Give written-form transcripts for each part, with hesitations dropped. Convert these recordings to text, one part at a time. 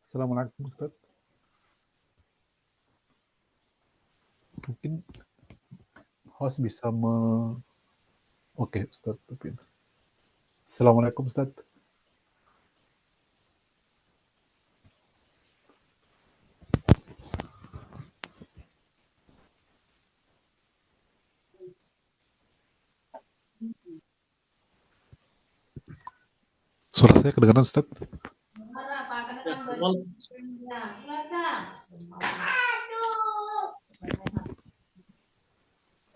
Assalamualaikum Ustaz. Mungkin host bisa Oke Ustaz. Assalamualaikum Ustaz. Suara saya kedengaran Ustaz?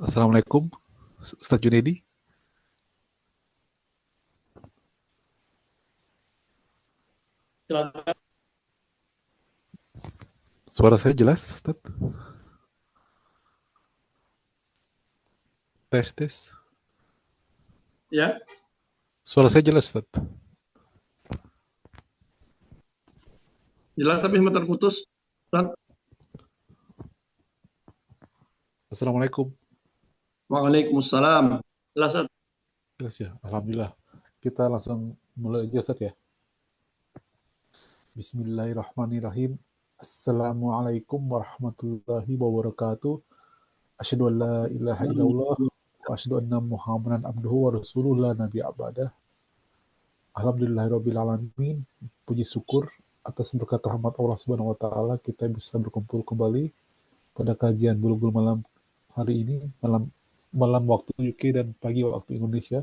Assalamualaikum Ustaz Junaidi. Suara saya jelas Ustaz? Tes. Ya. Suara saya jelas Ustaz? Jelas tapi sempat terputus. Ustaz. Assalamualaikum. Waalaikumsalam. Jelas Ustaz? Jelas ya, alhamdulillah. Kita langsung mulai aja Ustaz ya. Bismillahirrahmanirrahim. Assalamualaikum warahmatullahi wabarakatuh. Asyhadu an la ilaha illallah wa asyhadu anna Muhammadan abduhu wa rasuluhu la nabiyya ba'dah. Alhamdulillahirabbil alamin. Puji syukur atas berkat rahmat Allah Subhanahu wa taala kita bisa berkumpul kembali pada kajian Bulughul Maram hari ini, malam waktu UK dan pagi waktu Indonesia.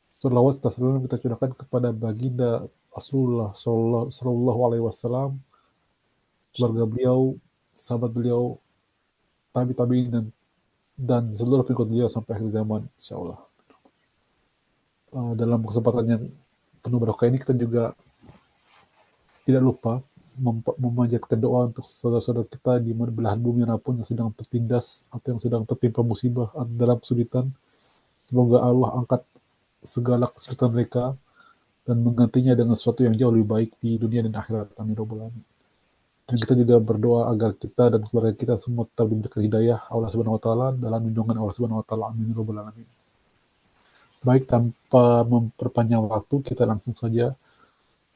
Salawat serta salam kita curahkan kepada baginda Rasulullah sallallahu alaihi wasallam, keluarga beliau, sahabat beliau, tabi'in dan seluruh pengikut beliau sampai akhir zaman insyaallah. Dalam kesempatan yang penuh berkah ini kita juga tidak lupa memanjatkan doa untuk saudara-saudara kita di belahan bumi manapun yang sedang tertindas atau yang sedang tertimpa musibah dalam kesulitan. Semoga Allah angkat segala kesulitan mereka dan menggantinya dengan sesuatu yang jauh lebih baik di dunia dan akhirat. Amin robbal alamin. Dan kita juga berdoa agar kita dan keluarga kita semua tetap diberikan hidayah Allah Subhanahu wa taala dalam lindungan Allah Subhanahu wa taala. Amin robbal alamin. Baik, tanpa memperpanjang waktu, kita langsung saja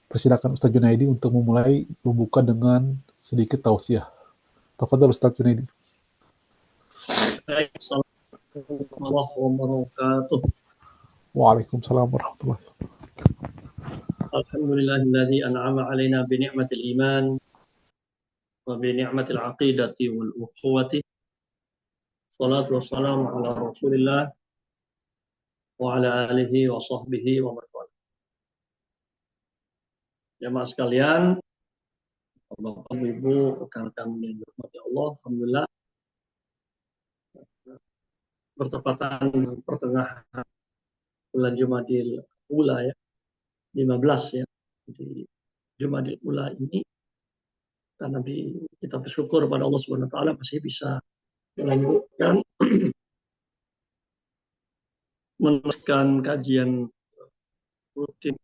persilakan Ustaz Junaidi untuk memulai membuka dengan sedikit tausiah. Tafadhol Ustaz Junaidi. Assalamualaikum warahmatullahi wabarakatuh. Waalaikumsalam warahmatullahi wabarakatuh. Alhamdulillahilladzi an'ama 'alaina bi ni'matil iman wa bi ni'matil aqidati wal ukhuwati. Shalatu wassalamu ala Rasulillah wa ala alihi wa sahbihi wa man wala. Jamaah sekalian, Bapak Ibu, rekan-rekan yang dirahmati Allah, alhamdulillah bertepatan pertengahan bulan Jumadil Ula ya, 15 ya. Di Jumadil Ula ini karena kita bersyukur pada Allah Subhanahu wa taala masih bisa melanjutkan meneruskan kajian rutin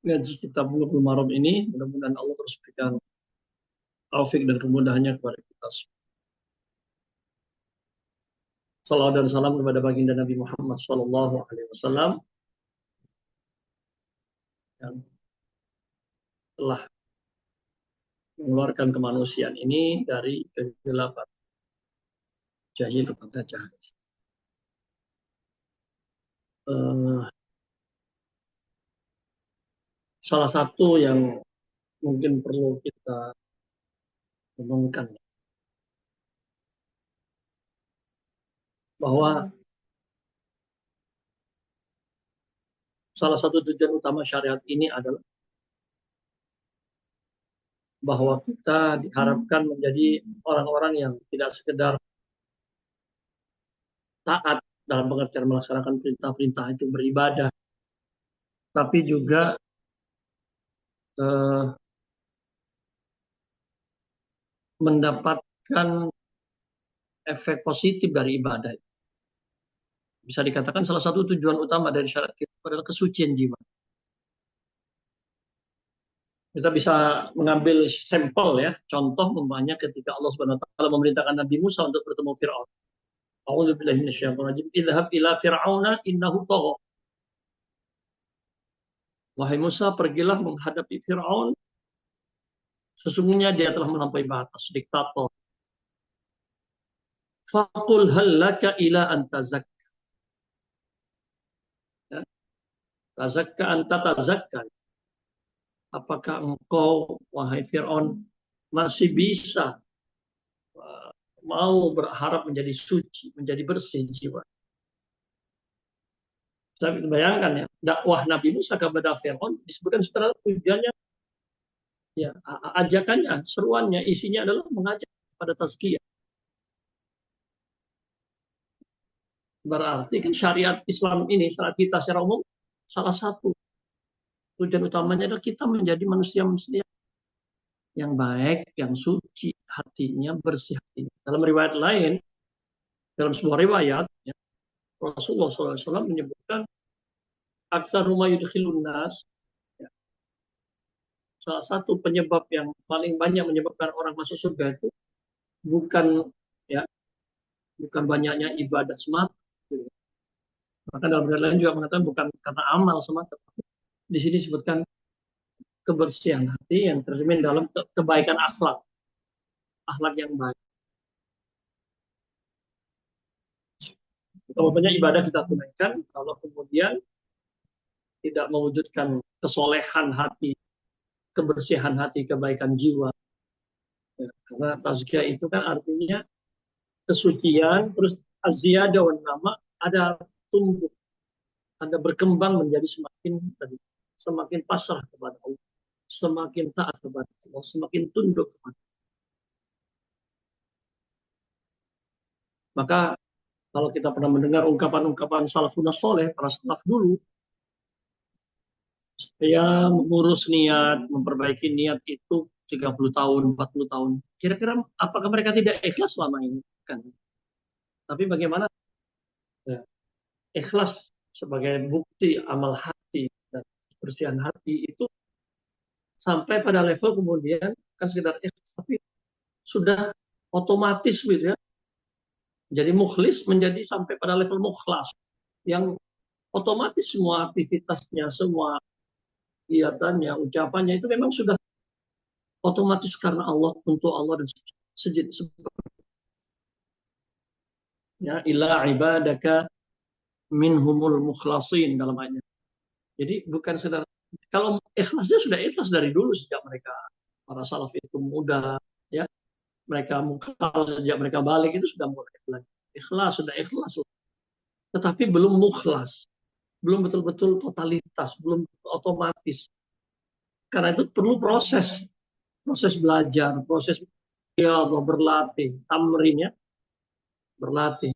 ngaji kitab Bulughul Maram ini. Mudah-mudahan Allah terus berikan taufik dan kemudahannya kepada kita semua. Salawat dan salam kepada baginda Nabi Muhammad sallallahu alaihi wasallam yang telah mengeluarkan kemanusiaan ini dari kegelapan jahil kepada cahaya. Salah satu yang mungkin perlu kita renungkan bahwa salah satu tujuan utama syariat ini adalah bahwa kita diharapkan menjadi orang-orang yang tidak sekedar taat dalam pengertian melaksanakan perintah-perintah itu beribadah, tapi juga mendapatkan efek positif dari ibadah. Bisa dikatakan salah satu tujuan utama dari syariat kita adalah kesucian jiwa. Kita bisa mengambil sampel ya, contoh umpamanya ketika Allah Subhanahu wa taala memerintahkan Nabi Musa untuk bertemu Firaun. A'udzubillahi minasyaitonir rajim. Idhhab ila fir'auna innahu tagha. Wahai Musa, pergilah menghadapi Fir'aun. Sesungguhnya dia telah melampaui batas, diktator. Faqul hal laka ila an tazakka. Ya, tazakka anta tazakka. Apakah engkau, wahai Fir'aun, masih bisa mau berharap menjadi suci, menjadi bersih jiwa? Saya bayangkan ya, dakwah Nabi Musa kepada Fir'aun disebutkan setelah tujuannya, ya, ajakannya, seruannya, isinya adalah mengajak pada tazkiyah. Berarti kan syariat Islam ini, syariat kita secara umum, salah satu tujuan utamanya adalah kita menjadi manusia-manusia yang baik, yang suci hatinya, bersih hatinya. Dalam riwayat lain, dalam sebuah riwayat, ya, Rasulullah SAW menyebutkan aksaru ma yudkhilun nas, ya, salah satu penyebab yang paling banyak menyebabkan orang masuk surga itu bukan, ya, bukan banyaknya ibadah semata. Maka dalam riwayat lain juga mengatakan bukan karena amal semata. Di sini disebutkan kebersihan hati yang tercermin dalam kebaikan akhlak, akhlak yang baik. Kalau banyak ibadah kita tunaikan, kalau kemudian tidak mewujudkan kesolehan hati, kebersihan hati, kebaikan jiwa. Ya, karena tazkiyah itu kan artinya kesucian, terus aziyadah wan nama, ada tumbuh, ada berkembang menjadi semakin pasrah kepada Allah, semakin taat kepada Allah, semakin tunduk kepada Allah. Maka kalau kita pernah mendengar ungkapan-ungkapan salafun soleh, para salaf dulu, saya mengurus niat, memperbaiki niat itu 30 tahun, 40 tahun. Kira-kira apakah mereka tidak ikhlas selama ini? Kan. Tapi bagaimana, ya, ikhlas sebagai bukti amal hati dan kebersihan hati itu sampai pada level kemudian kan sekedar ikhlas, tapi sudah otomatis gitu ya. Jadi mukhlis menjadi sampai pada level mukhlas yang otomatis semua aktivitasnya, semua kegiatannya, ucapannya itu memang sudah otomatis karena Allah, untuk Allah dan sejenis. Ya, ila ibadaka minhumul mukhlasin dalam ayatnya. Jadi bukan sekedar, kalau ikhlasnya sudah ikhlas dari dulu sejak mereka para salaf itu muda, ya, mereka mukhlas sejak mereka balik itu sudah mulai belajar ikhlas, sudah ikhlas, tetapi belum mukhlas, belum betul-betul totalitas, belum otomatis. Karena itu perlu proses belajar, proses ya berlatih, tamrin, ya, berlatih,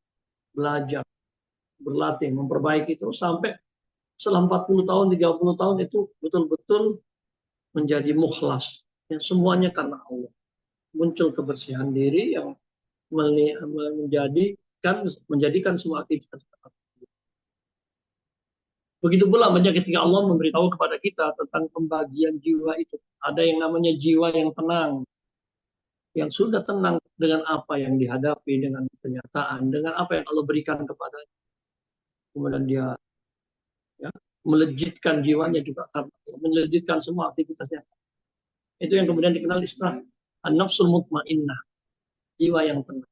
belajar, berlatih, memperbaiki terus sampai setelah 40 tahun, 30 tahun itu betul-betul menjadi mukhlas. Ya, semuanya karena Allah. Muncul kebersihan diri yang menjadikan semua aktivitas. Begitu pula banyak ketika Allah memberitahu kepada kita tentang pembagian jiwa itu. Ada yang namanya jiwa yang tenang, yang sudah tenang dengan apa yang dihadapi, dengan kenyataan, dengan apa yang Allah berikan kepadanya. Kemudian dia, ya, melejitkan jiwanya juga, melejitkan semua aktivitasnya. Itu yang kemudian dikenal istilah an-nafsul mutmainnah, jiwa yang tenang.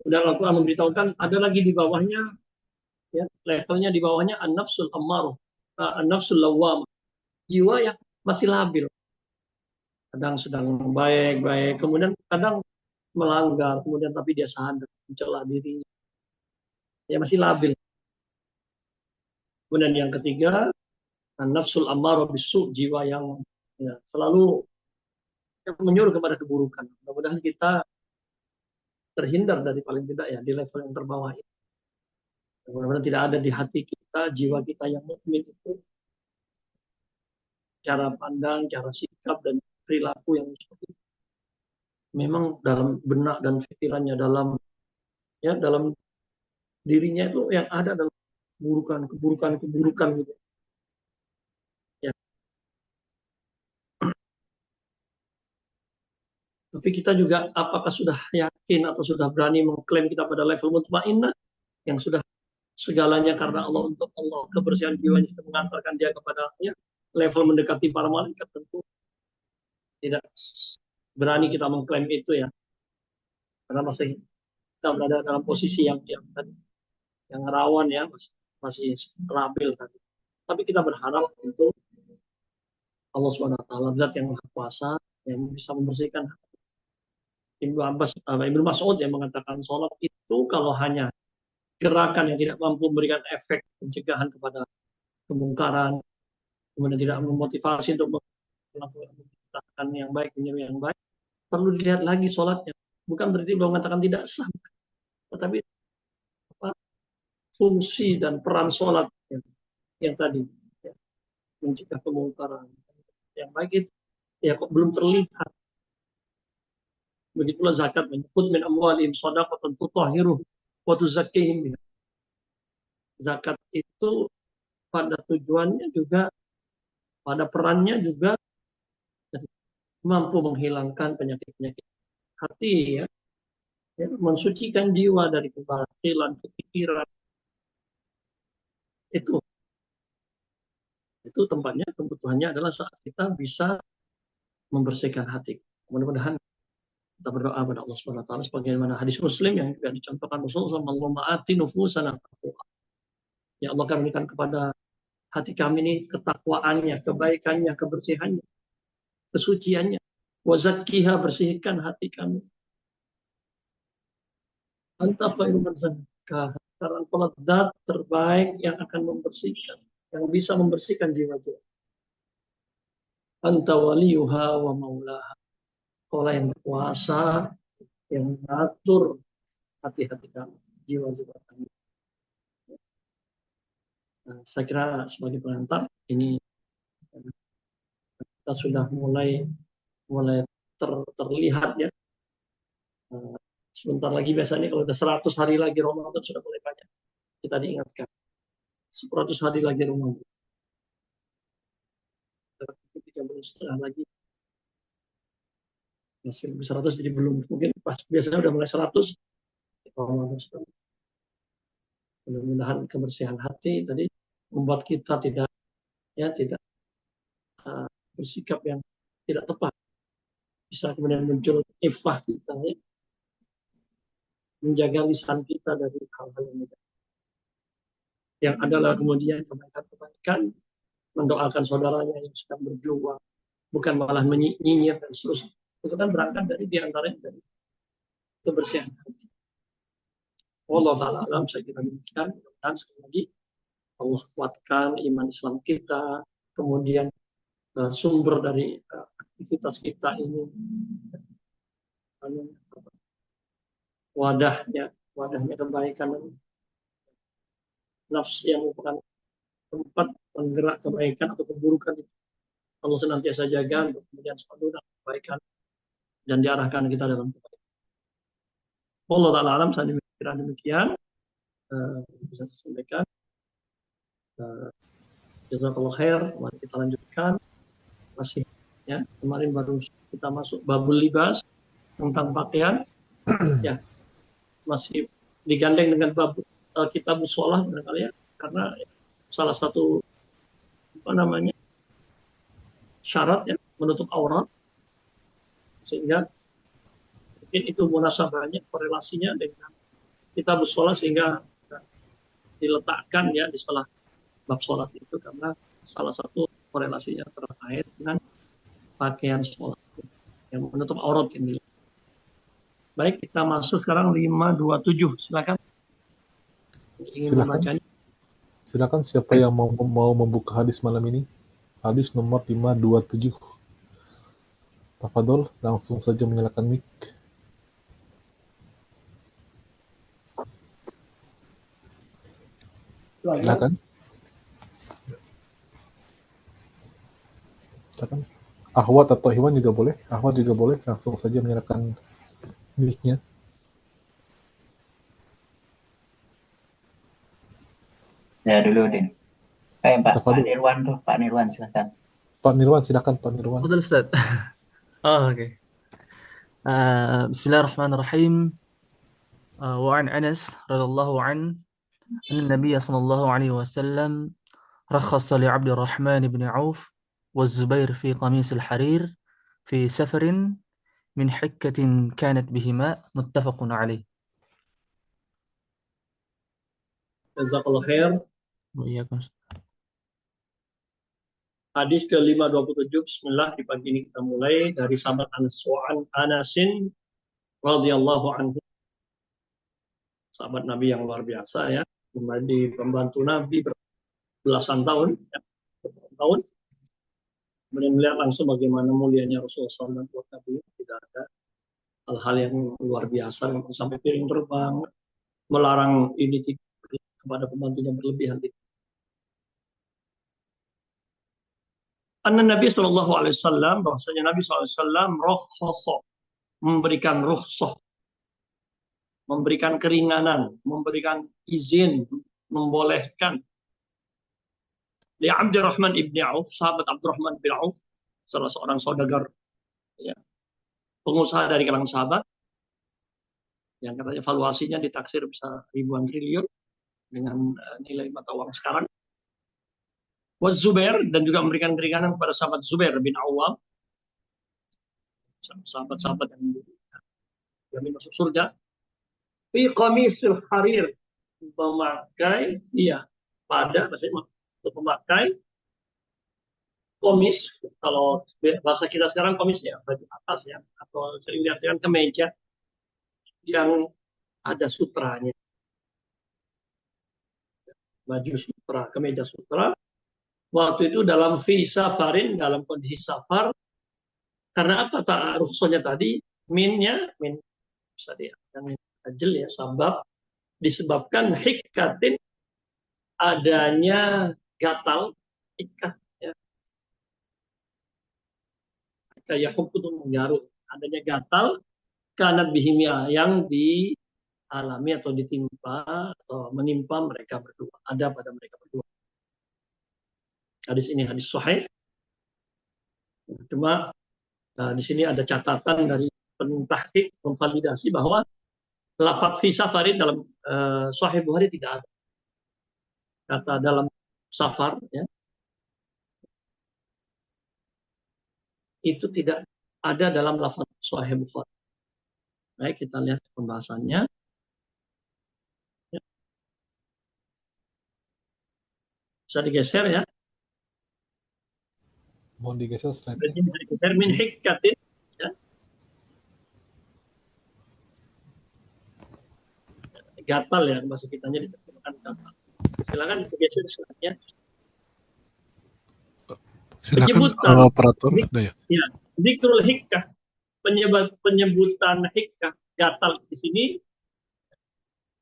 Kemudian Al-Quran memberitahukan ada lagi di bawahnya, ya, levelnya di bawahnya an-nafsul ammarah, an-nafsul lawwamah, jiwa yang masih labil. Kadang sedang baik-baik, kemudian kadang melanggar, kemudian tapi dia sadar, mencela dirinya. Ya masih labil. Kemudian yang ketiga, an-nafsul ammarah bisu, jiwa yang, ya, selalu menyuruh kepada keburukan. Mudah-mudahan kita terhindar dari, paling tidak ya, di level yang terbawah ini. Mudah-mudahan tidak ada di hati kita, jiwa kita yang mukmin itu cara pandang, cara sikap dan perilaku yang seperti itu. Memang dalam benak dan pikirannya, dalam, ya, dalam dirinya itu yang ada adalah keburukan gitu. Ya. Tapi kita juga apakah sudah yakin atau sudah berani mengklaim kita pada level mutmainnah yang sudah segalanya karena Allah, untuk Allah, kebersihan jiwanya sudah mengantarkan dia kepada level mendekati para malaikat, tentu tidak berani kita mengklaim itu ya, karena masih kita berada dalam posisi yang rawan ya, masih labil tadi. Tapi kita berharap itu Allah Subhanahu wa taala, zat yang maha kuasa, yang bisa membersihkan. Ibnu Mas'ud yang mengatakan sholat itu kalau hanya gerakan yang tidak mampu memberikan efek pencegahan kepada kemungkaran, kemudian tidak memotivasi untuk melakukan yang baik, menjadi yang baik, perlu dilihat lagi sholatnya. Bukan berarti bahwa mengatakan tidak sah, tetapi fungsi dan peran sholat yang tadi ya, mencegah kemungkaran yang baik itu ya kok belum terlihat. Begitulah zakat, menyebut min amwalihim shadaqatan tutahhiruhum wa tuzakkihim. Zakat itu pada tujuannya juga, pada perannya juga mampu menghilangkan penyakit-penyakit hati ya, mensucikan jiwa dari kebatilan, kepikiran. Itu tempatnya, kebutuhannya adalah saat kita bisa membersihkan hati. Mudah-mudahan kita berdoa pada Allah Subhanahu wa taala sebagaimana hadis Muslim yang juga dicontohkan Rasulullah SAW. Ya Allah, kami berikan kepada hati kami ini ketakwaannya, kebaikannya, kebersihannya, kesuciannya. Wa zakkiha, bersihkan hati kami. Anta khairu man zakkaha, karena engkau zat terbaik yang akan membersihkan, yang bisa membersihkan jiwa-jiwa. Anta waliyuha wa maulaha, kaulah yang berkuasa, yang mengatur hati-hati kami, jiwa-jiwa kami. Nah, saya kira sebagai pengantar ini kita sudah mulai terlihat ya. Sebentar lagi biasanya kalau udah 100 hari lagi Ramadan sudah mulai banyak kita diingatkan. 100 hari lagi Ramadan. 3 bulan setengah lagi. Masih 100 jadi belum, mungkin pas biasanya udah mulai 100 Ramadan sudah. Mudah-mudahan kebersihan hati tadi membuat kita tidak bersikap yang tidak tepat. Bisa kemudian muncul ifah kita ya, menjaga lisan kita dari hal-hal yang negatif. Yang adalah kemudian kebaikan-kebaikan, mendoakan saudaranya yang sedang berjuang, bukan malah menyinyir dan seterusnya. Itu kan berangkat dari diantaranya dari kebersihan hati. Wallahu ta'ala alam, saya kira demikian. Dan sekali lagi Allah kuatkan iman Islam kita, kemudian sumber dari aktivitas kita ini, wadahnya kebaikan, nafs yang merupakan tempat penggerak kebaikan atau keburukan itu Allah senantiasa jaga, kemudian selalu dalam kebaikan dan diarahkan kita dalam kebaikan. Allah ta'ala alam, saya kira demikian bisa saya sampaikan. Jazakallah khair. Mari kita lanjutkan. Masih ya, kemarin baru kita masuk babul libas tentang pakaian ya, masih digandeng dengan bab kitab sholah barangkali ya, karena salah satu syarat ya menutup aurat, sehingga mungkin itu munasabahnya, korelasinya dengan kitab sholah, sehingga diletakkan ya di setelah bab sholat itu, karena salah satu korelasinya terkait dengan pakaian sholat yang menutup aurat ini. Baik, kita masuk sekarang 527. Silakan. Silakan siapa yang mau membuka hadis malam ini? Hadis nomor 527. Tafadhol, langsung saja menyalakan mic. Silakan. Ahwat atau Iwan juga boleh. Ahwat juga boleh, langsung saja menyalakan mic-nya. Ya dulu deh. Pak Nirwan tuh, Pak Nirwan silakan. Pak Nirwan silakan, Pak Nirwan. Betul Ustaz. Oke. Bismillahirrahmanirrahim. Wa an Anas radhiyallahu an أن النبي صلى الله عليه وسلم رخص لعبد الرحمن بن عوف والزبير في قميص الحرير في سفر من حكة كانت بهما متفق عليه. Jazakallah khair. وإياكم. Hadis ke-527, bismillah, di pagi ini kita mulai dari sahabat Anas Wa'an Anasin radhiyallahu anhu. Sahabat Nabi yang luar biasa ya, menjadi pembantu Nabi belasan tahun, ya, tahun. Kemudian melihat langsung bagaimana mulianya Rasulullah SAW buat Nabi. Tidak ada hal-hal yang luar biasa sampai piring terbang, melarang ini kepada pembantunya berlebihan. Anna Nabi Shallallahu Alaihi Wasallam, bahwasanya Nabi Shallallahu Alaihi Wasallam rokhso, memberikan rukhsah, memberikan keringanan, memberikan izin, membolehkan li Abdurrahman ibni Auf, sahabat Abdurrahman bin Auf, salah seorang saudagar, ya, pengusaha dari kalangan sahabat, yang katanya valuasinya ditaksir bisa ribuan triliun dengan nilai mata uang sekarang. Was Zubair, dan juga memberikan keringanan kepada sahabat Zubair bin Awam, sahabat-sahabat yang masuk surga. Fi qamisil harir, memakai, iya, pada maksudnya untuk memakai komis, kalau bahasa kita sekarang komis ya, baju atas ya, atau saya lihat dengan kemeja yang ada sutranya, baju sutra, kemeja sutra. Waktu itu dalam fi safarin, dalam kondisi safar, karena apa rukhsahnya tadi, minnya, min bisa diartikan ajal ya, sabab, disebabkan hikatin, adanya gatal, hikah ya, kayak hukum itu menggaruk, adanya gatal, karena bihimia yang dialami atau ditimpa atau menimpa mereka berdua, ada pada mereka berdua. Hadis ini hadis sahih. Cuma di sini ada catatan dari pentahqiq, memvalidasi bahwa lafaz fi safarin dalam Sahih Bukhari tidak ada kata dalam safar ya, itu tidak ada dalam lafaz Sahih Bukhari. Baik, kita lihat pembahasannya. Ya. Bisa digeser ya. Mohon digeser slide-nya. Bisa digeser min hikkatin ya. Gatal ya, bahasa kitanya diterjemahkan gatal. Silakan digeser slide-nya. Silakan operator. Ya, zikrul hikkah, penyebutan hikkah gatal di sini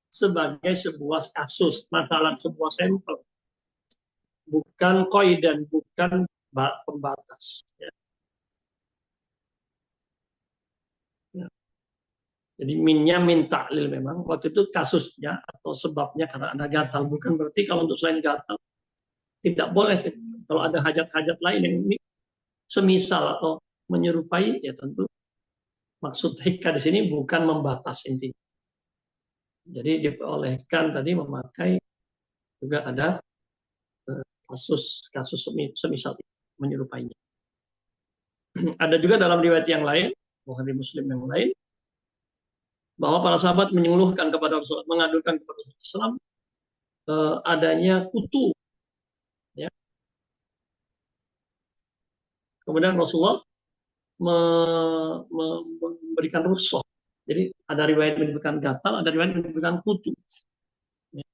sebagai sebuah kasus, masalah sebuah sampel, bukan qaidan, bukan pembatas. Ya. Ya. Jadi minnya min ta'lil, memang waktu itu kasusnya atau sebabnya karena ada gatal, bukan berarti kalau untuk selain gatal tidak boleh. Kalau ada hajat-hajat lain yang ini semisal atau menyerupai, ya tentu maksud hikah di sini bukan membatas intinya. Jadi diperolehkan tadi memakai, juga ada kasus semisal menyerupainya. Ada juga dalam riwayat yang lain, Bukhari Muslim yang lain, bahwa para sahabat mengeluhkan kepada Rasulullah, mengadukan kepada Rasulullah adanya kutu. Ya. Kemudian Rasulullah memberikan rukhsah. Jadi ada riwayat menyebutkan gatal, ada riwayat menyebutkan kutu. Ya.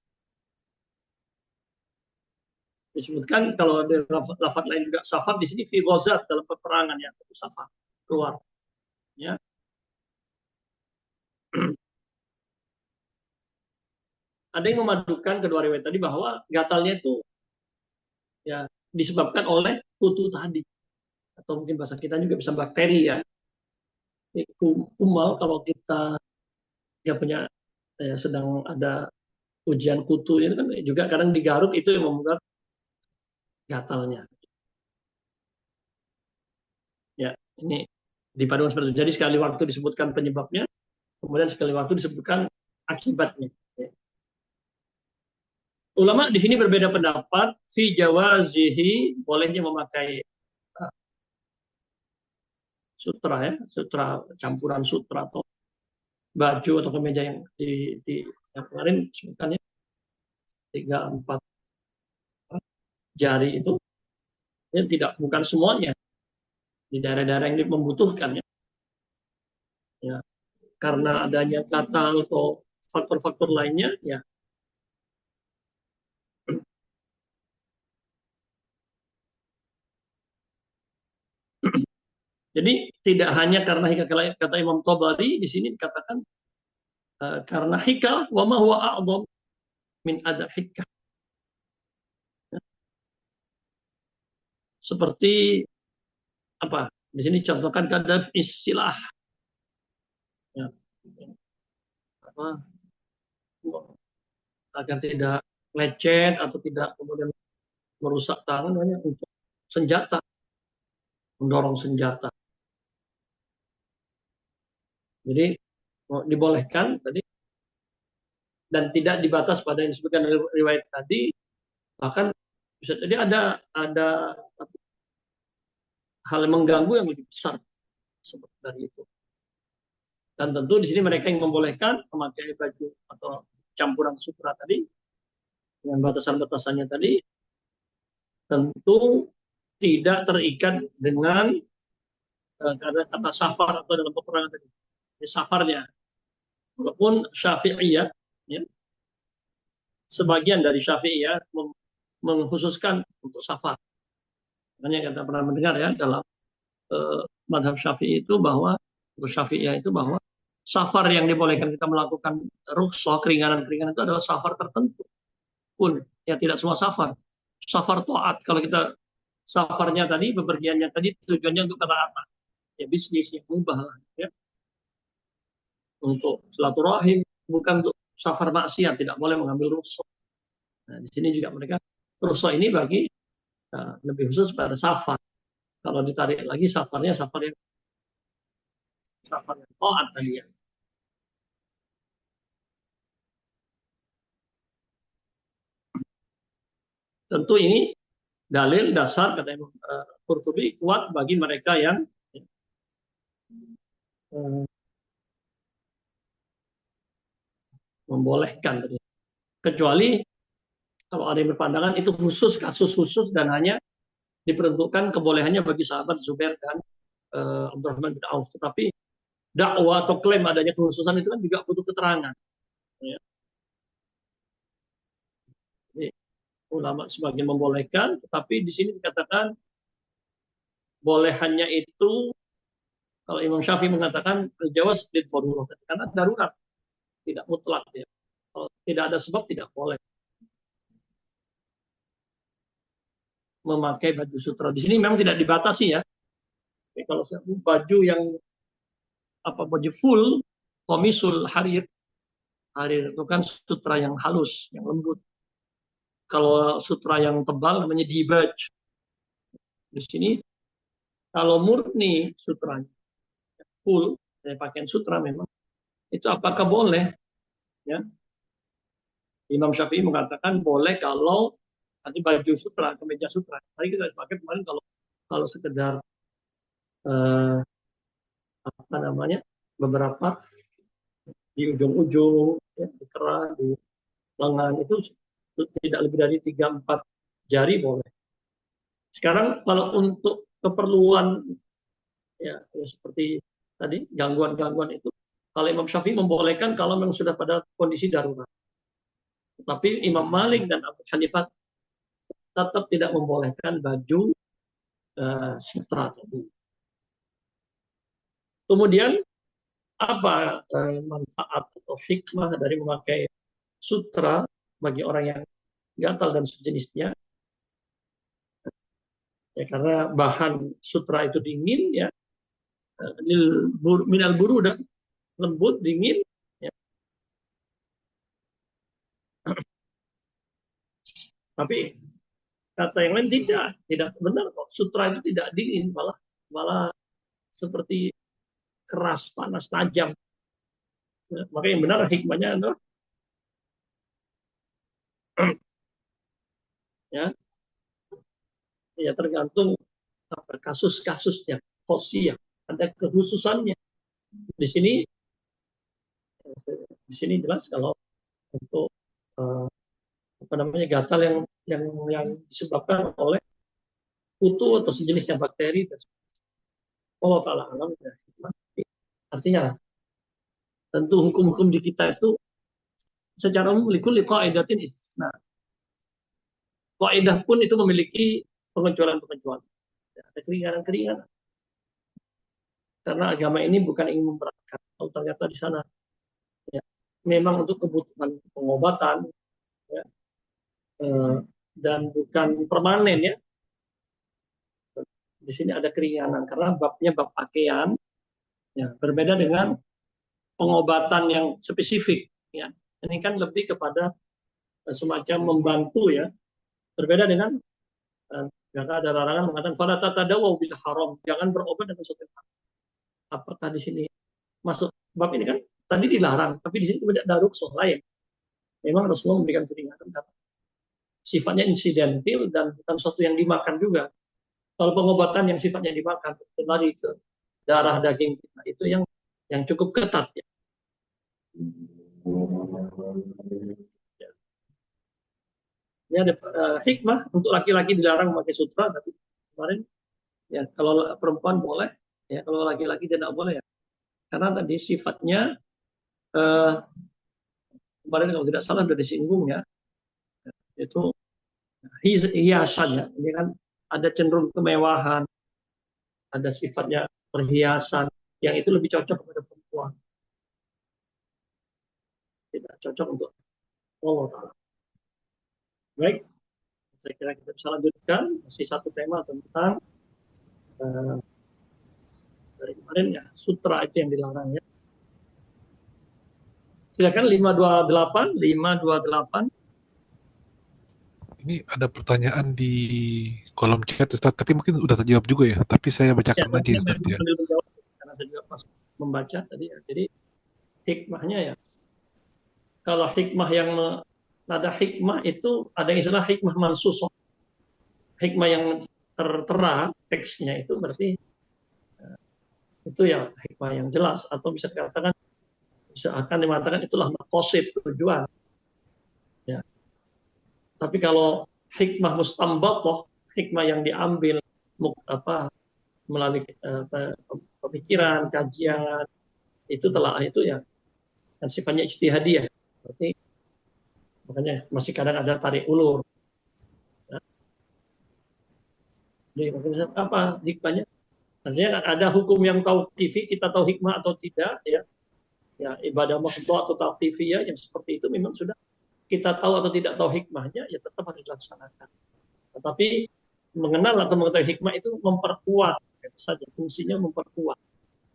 Disebutkan kalau ada lafaz lain juga safar, di sini fi ghazat, dalam peperangan ya, safar keluar. Ya. Ada yang memadukan kedua riwayat tadi bahwa gatalnya itu ya disebabkan oleh kutu tadi, atau mungkin bahasa kita juga bisa bakteri ya. Kumal kalau kita nggak punya sedang ada ujian kutu itu kan juga kadang digaruk, itu yang membuat gatalnya. Ya, ini dipadukan seperti itu. Jadi sekali waktu disebutkan penyebabnya, kemudian sekali waktu disebutkan akibatnya. Ya. ulama di sini berbeda pendapat fi jawazihi, bolehnya memakai sutra ya, sutra campuran sutra atau baju atau kemeja yang yang kemarin sebutkan ya 3-4 jari itu ya, tidak, bukan semuanya di daerah-daerah yang membutuhkan ya. Ya, karena adanya kata atau faktor-faktor lainnya ya. Jadi tidak hanya karena hikah, kata Imam Tabari di sini dikatakan karena hikah wa ma huwa a'dham min adab hikah. Ya. Seperti apa? Di sini contohkan kadaf istilah. Ya. Apa? Agar tidak lecet atau tidak kemudian merusak tangan hanya untuk senjata, mendorong senjata. Jadi dibolehkan tadi dan tidak dibatas pada yang disebutkan dari riwayat tadi, bahkan bisa jadi ada hal yang mengganggu yang lebih besar seperti dari itu. Dan tentu di sini mereka yang membolehkan memakai baju atau campuran sutra tadi dengan batasan-batasannya tadi tentu tidak terikat dengan kata safar atau dalam peperangan tadi. Ini safarnya, walaupun Syafi'iyah, ya, sebagian dari Syafi'iyah mengkhususkan untuk safar. Makanya kita pernah mendengar ya dalam madhab Syafi'i itu bahwa untuk Syafi'iyah itu bahwa safar yang dibolehkan kita melakukan rukhsah, keringanan-keringanan itu adalah safar tertentu pun, ya tidak semua safar. Safar taat, kalau kita safarnya tadi, bepergiannya tadi tujuannya untuk ketaatan, ya bisnis yang mubah lah, ya. Untuk silaturahim, bukan untuk safar maksiat, tidak boleh mengambil rukhsah. Nah, di sini juga mereka rukhsah ini bagi lebih khusus pada safar. Kalau ditarik lagi safarnya safar yang taat tadi ya. Tentu ini dalil dasar kata Imam Qurtubi kuat bagi mereka yang membolehkan tadi. Kecuali kalau ada yang berpandangan itu khusus, kasus khusus dan hanya diperuntukkan kebolehannya bagi sahabat Zubair dan Abdurrahman bin Auf. Tetapi dakwah atau klaim adanya kekhususan itu kan juga butuh keterangan. Ya. Jadi, ulama sebagian membolehkan, tetapi di sini dikatakan bolehannya itu kalau Imam Syafi'i mengatakan jawaz lid darurah, karena darurat, tidak mutlak ya. Kalau tidak ada sebab tidak boleh memakai baju sutra. Di sini memang tidak dibatasi ya. Jadi kalau baju yang baju full komisul harir itu kan sutra yang halus, yang lembut. Kalau sutra yang tebal namanya dibaj. Di sini kalau murni sutranya full, saya pakaian sutra memang itu apakah boleh? Ya, Imam Syafi'i mengatakan boleh kalau nanti baju sutra, kemeja sutra. Tadi kita pakai kemarin kalau sekedar apa namanya beberapa di ujung-ujung, ya, di kerah, di lengan itu tidak lebih dari 3-4 jari boleh. Sekarang kalau untuk keperluan ya seperti tadi gangguan-gangguan itu, kalau Imam Syafi'i membolehkan kalau memang sudah pada kondisi darurat. Tetapi Imam Malik dan Abu Hanifah tetap tidak membolehkan baju sutra tadi. Kemudian apa manfaat atau hikmah dari memakai sutra bagi orang yang gatal dan sejenisnya? Ya, karena bahan sutra itu dingin ya, minal buru dan lembut dingin. Ya. Tapi kata yang lain tidak benar kok. Sutra itu tidak dingin, malah seperti keras, panas, tajam. Ya, maka yang benar hikmahnya adalah ya, ya tergantung kasus-kasusnya, khosiyah, ada kekhususannya. Di sini jelas kalau untuk apa namanya gatal yang disebabkan oleh kutu atau sejenisnya bakteri. Allah taala alam ya. Artinya tentu hukum-hukum di kita itu secara umum likul qaidatin istisna. Kaidah pun itu memiliki pengecualian-pengecualian. Ya, ada keringanan-keringanan. Karena agama ini bukan ingin memberatkan. Kalau ternyata di sana ya, memang untuk kebutuhan pengobatan ya, dan bukan permanen ya. Di sini ada keringanan karena babnya bab pakaian ya, berbeda dengan pengobatan yang spesifik ya. Ini kan lebih kepada semacam membantu ya. Berbeda dengan karena ada larangan mengatakan fala tatadawu bil haram, jangan berobat dengan sesuatu yang haram. Apakah di sini masuk bab ini kan tadi dilarang, tapi di sini tidak ada rukhsah lain. Memang Rasulullah memberikan keringanan karena sifatnya insidentil dan bukan sesuatu yang dimakan juga. Kalau pengobatan yang sifatnya dimakan, kembali ke darah daging kita, itu yang cukup ketat ya. Ini ada hikmah untuk laki-laki dilarang memakai sutra, tapi kemarin ya kalau perempuan boleh, ya kalau laki-laki tidak boleh ya. Karena tadi sifatnya kemarin kalau tidak salah sudah disinggung ya, itu hiasan ya. Ini kan ada cenderung kemewahan, ada sifatnya perhiasan yang itu lebih cocok kepada perempuan. Tidak cocok untuk Allah Ta'ala. Baik, saya kira kita bisa lanjutkan. Masih satu tema tentang dari kemarin ya, sutra itu yang dilarang ya. Silakan 528. Ini ada pertanyaan di kolom chat Ustaz, tapi mungkin udah terjawab juga ya. Tapi saya bacakan aja Ustaz ya. Karena saya juga pas membaca tadi ya. Jadi hikmahnya ya. Kalau hikmah yang ada hikmah itu ada istilah hikmah mansusoh. Hikmah yang tertera teksnya itu berarti itu ya hikmah yang jelas atau bisa dikatakan akan dimatakan itulah maqasid tujuan. Ya. Tapi kalau hikmah mustambathah, hikmah yang diambil melalui pemikiran, kajian, itu telah itu ya dan sifatnya ijtihadiyah. Berarti makanya masih kadang ada tarik ulur. Ya. Jadi maksudnya apa hikmahnya? Artinya ada hukum yang tauqifi, kita tahu hikmah atau tidak ya. Ya, ibadah mahdhah atau tauqifiyah yang seperti itu memang sudah kita tahu atau tidak tahu hikmahnya ya tetap harus dilaksanakan. Tetapi mengenal atau mengetahui hikmah itu memperkuat, itu saja fungsinya memperkuat.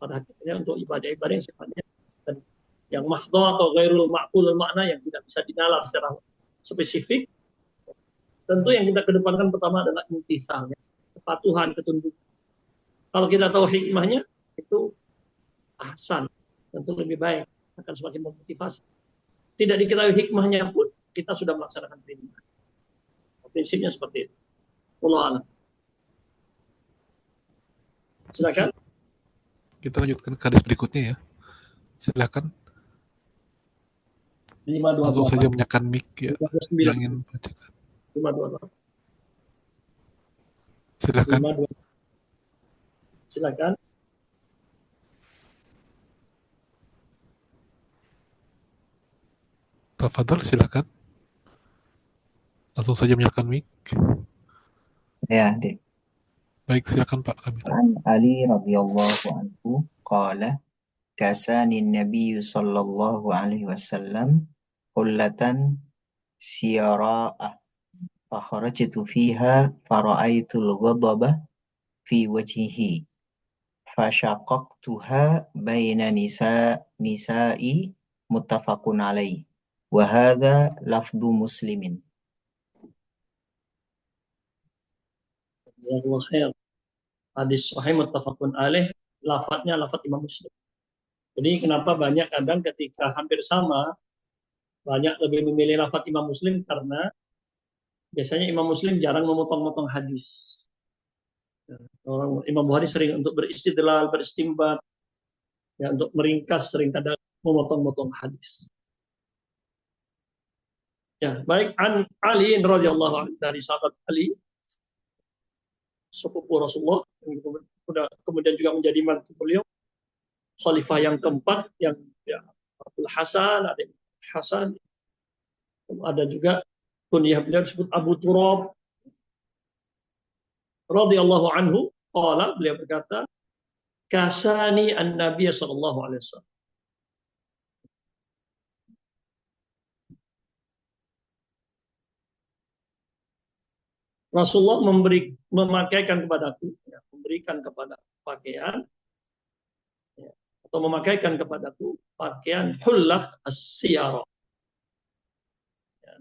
Pada akhirnya untuk ibadah-ibadah yang sifatnya dan yang mahdhah atau ghairul ma'qul makna yang tidak bisa dinalar secara spesifik. Tentu yang kita kedepankan pertama adalah intisal, ya, kepatuhan, ketundukan. Kalau kita tahu hikmahnya itu ahsan, tentu lebih baik, akan semakin memotivasi. Tidak diketahui hikmahnya pun kita sudah melaksanakan perintah. Prinsipnya seperti itu. Wallahu a'lam. Silakan. Kita lanjutkan ke hadis berikutnya ya. Silakan. 528. Langsung saja menyalakan mic ya. 529. Yang ingin bacakan. 528. Silakan. 528. Silakan. Tafadhol, silakan. Langsung saja menyalakan mic. Ya, Dek. Baik, silakan Pak Amir. An Ali radhiyallahu anhu qala kasani Nabi sallallahu alaihi wasallam hullatan siyara'ah fa kharajtu fiha fara'aitul ghadaba fi wajhihi fa syaqaqtuha baina nisa'i muttafaqun alaihi wa hadha lafdhu muslimin. Jazakallahu khair. Hadis sahih muttafaqun alaih, lafadznya lafadz Imam Muslim. Jadi kenapa banyak kadang ketika hampir sama banyak lebih memilih lafadz Imam Muslim karena biasanya Imam Muslim jarang memotong-motong hadis. Imam Bukhari sering untuk beristidlal, beristimbat, ya, untuk meringkas, sering kadang memotong-motong hadis. Ya, baik an Ali radhiyallahu anhu, dari sahabat Ali, sepupu Rasulullah, kemudian juga menjadi mantu beliau, khalifah yang keempat, yang ya, Abdul Hasan, ada Hasan, ada juga kunyah beliau disebut Abu Turab radhiyallahu anhu, qala, beliau berkata, kasani an-nabiy sallallahu alaihi wasallam. Rasulullah memakaikan kepadaku, ya, memberikan kepada pakaian, ya, atau memakaikan kepadaku pakaian hullah as-siyara. Ya.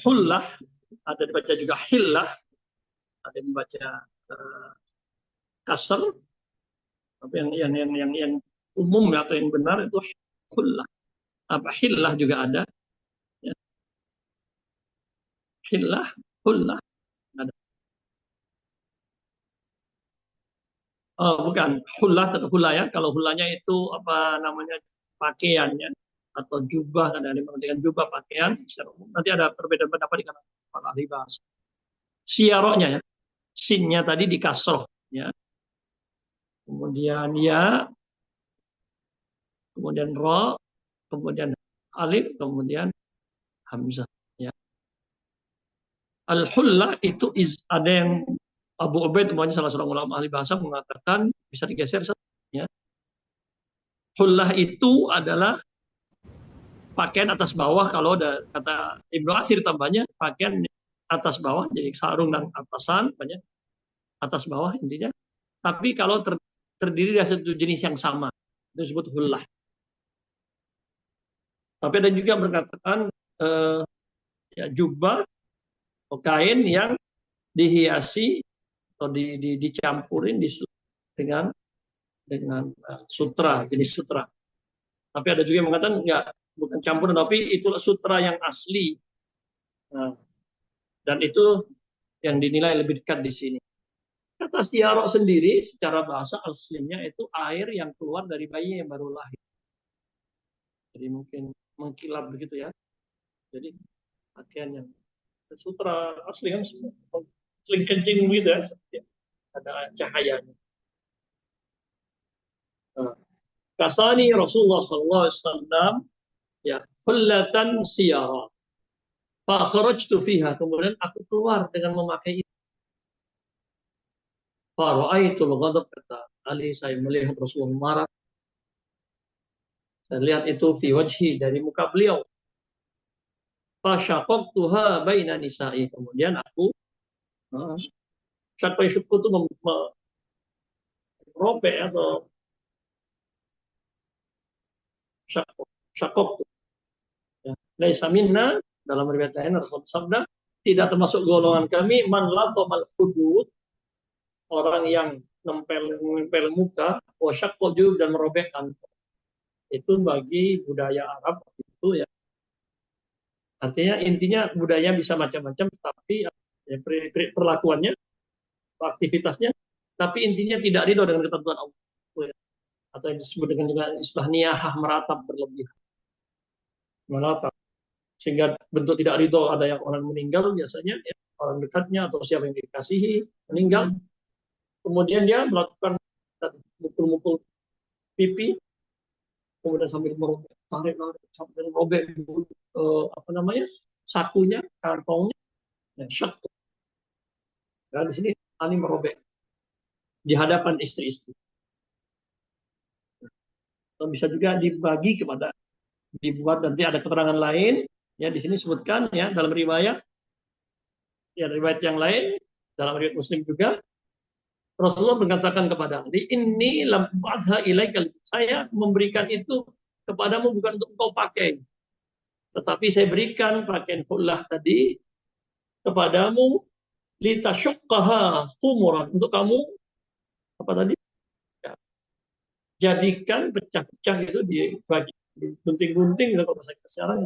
Hullah, ada dibaca juga hillah, ada dibaca kasar, tapi yang umum atau yang benar itu hullah. Apa hillah juga ada. Ya. Hillah, hullah. Bukan hullah atau hulaya. Kalau hulanya itu apa namanya, pakaiannya atau jubah, ada yang dengan jubah pakaian. Nanti ada perbedaan pendapat di kalangan para ahli bahasa. Siaroknya ya, sinnya tadi di kasroh ya. Kemudian ya, kemudian ro, kemudian alif, kemudian hamzah ya. Al-hullah itu ada yang Abu Ubaid, salah seorang ulama ahli bahasa, mengatakan bisa digeser ya. Hullah itu adalah pakaian atas bawah, kalau ada kata Ibnu Atsir tambahnya pakaian atas bawah, jadi sarung dan atasan, banyak atas bawah intinya. Tapi kalau terdiri dari satu jenis yang sama, itu disebut hullah. Tapi ada juga berkatakan ya, jubah atau kain yang dihiasi atau dicampurin dengan sutra, jenis sutra. Tapi ada juga yang mengatakan enggak, bukan campuran, tapi itulah sutra yang asli. Nah, dan itu yang dinilai lebih dekat di sini. Kata siarok sendiri secara bahasa aslinya itu air yang keluar dari bayi yang baru lahir. Jadi mungkin mengkilap begitu ya. Jadi pakaian yang sutra asli kan seling kencing gitu ya. Ada cahayanya. Nah, kasani Rasulullah SAW ya hullatan siyara. Fa kharajtu fiha, kemudian aku keluar dengan memakai itu. Fa ra'aitul ghadab, kata Ali, saya melihat Rasulullah marah. Saya lihat itu fi wajhi, dari muka beliau. Fa syaqaqtuha baina nisa'i, kemudian aku syaqqa syuqqu itu merobek atau syaqaq. Ya. Laisa minna, dalam riwayat lain Rasulullah sabda, tidak termasuk golongan kami man latamal hudud, orang yang nempel muka, wa syaqqal jub, dan merobek kantong. Itu bagi budaya Arab itu ya. Artinya intinya budaya bisa macam-macam, tapi ya, perlakuannya, aktivitasnya, tapi intinya tidak ridho dengan ketentuan Allah. Ya. Atau yang disebut dengan istilah niyahah, meratap berlebihan. Meratap. Sehingga bentuk tidak ridho, ada yang orang meninggal biasanya, ya, orang dekatnya atau siapa yang dikasihi meninggal, kemudian dia melakukan mukul-mukul pipi, kemudian sambil merobek, tarik sambil merobek apa namanya, sakunya, kantongnya, ya, syak. Dan di sini Ali merobek di hadapan istri-istri. Atau bisa juga dibagi kepada, dibuat nanti ada keterangan lain. Ya, di sini sebutkan ya dalam riwayat, ya riwayat yang lain, dalam riwayat Muslim juga, Rasulullah mengatakan kepada Ali, ini lam ba'atha ilaika, saya memberikan itu kepadamu bukan untuk engkau pakai, tetapi saya berikan pakaian hullah tadi kepadamu litasyuqqaha khumuran, untuk kamu apa tadi? Ya, jadikan pecah-pecah itu dibagi gunting-gunting kalau bahasa kita sekarang,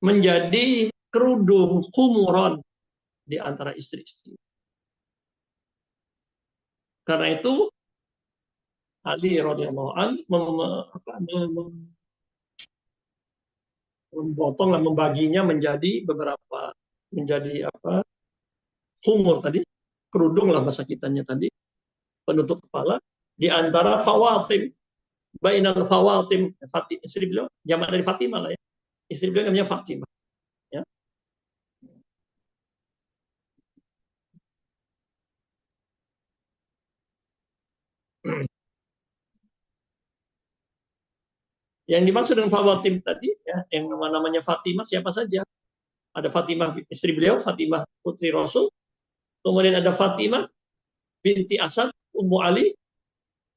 menjadi kerudung khumuran di antara istri-istri. Karena itu Ali radhiyallahu an memotong dan membaginya menjadi beberapa, menjadi khumur tadi, kerudung lah bahasa kitanya tadi, penutup kepala, di antara fawatim, bainal fawatim, istri beliau jamak dari Fatimah lah ya, istri beliau namanya Fatimah ya. Yang dimaksud dengan fawatim tadi ya, yang namanya Fatimah siapa saja? Ada Fatimah istri beliau, Fatimah putri Rasul, kemudian ada Fatimah binti Asad, Ummu Ali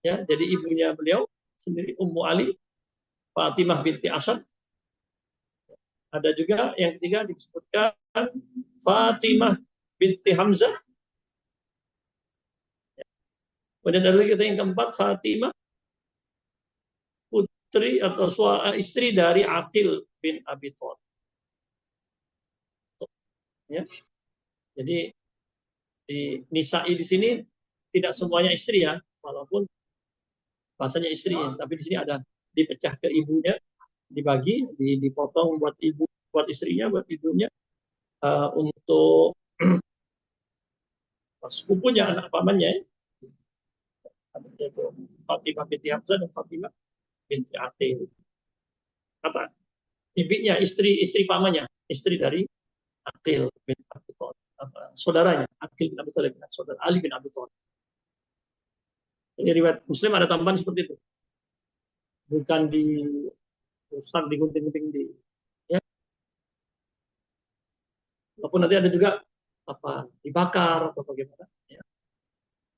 ya, jadi ibunya beliau sendiri Ummu Ali, Fatimah binti Asad. Ada juga yang ketiga disebutkan Fatimah binti Hamzah. Kemudian ada lagi yang keempat Fatimah putri atau istri dari Aqil bin Abi Thalib. Ya. Jadi di Nisa'i di sini tidak semuanya istri ya, walaupun bahasanya istri, tapi di sini ada dipecah ke ibunya, dibagi, dipotong buat ibu, buat istrinya, buat ibunya, untuk sepupunya, anak pamannya. Ada Fatimah binti Hamzah dan Fatimah binti Aqil. Apa? Bibinya, istri pamannya, istri dari Aqil bin Abi Thalib. Saudaranya, Aqil bin Abi Thalib, saudara Ali bin Abi Thalib. Ini riwayat Muslim ada tambahan seperti itu. Bukan rusak, digunting-gunting di ya. Walaupun nanti ada juga dibakar atau bagaimana ya.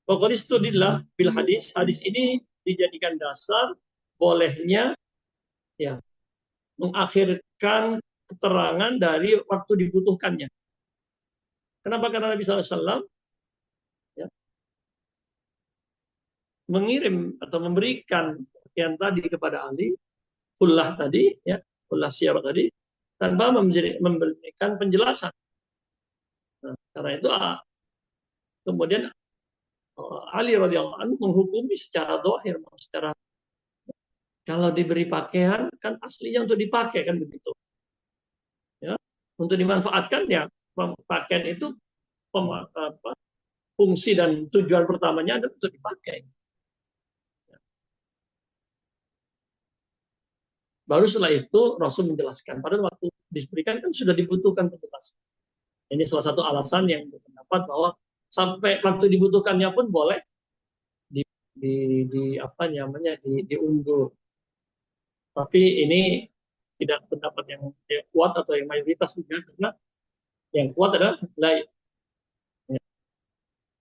Pokoknya studilah bil hadis. Hadis ini dijadikan dasar bolehnya ya mengakhirkan keterangan dari waktu dibutuhkannya. Kenapa? Karena Nabi SAW ya, mengirim atau memberikan pakaian tadi kepada Ali, hullah tadi, ya, hullah syiar tadi, tanpa memberikan penjelasan. Nah, karena itu kemudian Ali radhiyallahu anhu menghukumi secara zahir, secara kalau diberi pakaian kan aslinya untuk dipakai kan begitu. Ya, untuk dimanfaatkan ya pakaian itu fungsi dan tujuan pertamanya adalah untuk dipakai. Baru setelah itu Rasul menjelaskan. Pada waktu diberikan kan sudah dibutuhkan penjelasan. Ini salah satu alasan yang berpendapat bahwa sampai waktu dibutuhkannya pun boleh diundur. Tapi ini tidak pendapat yang kuat atau yang mayoritas juga, karena yang kuat adalah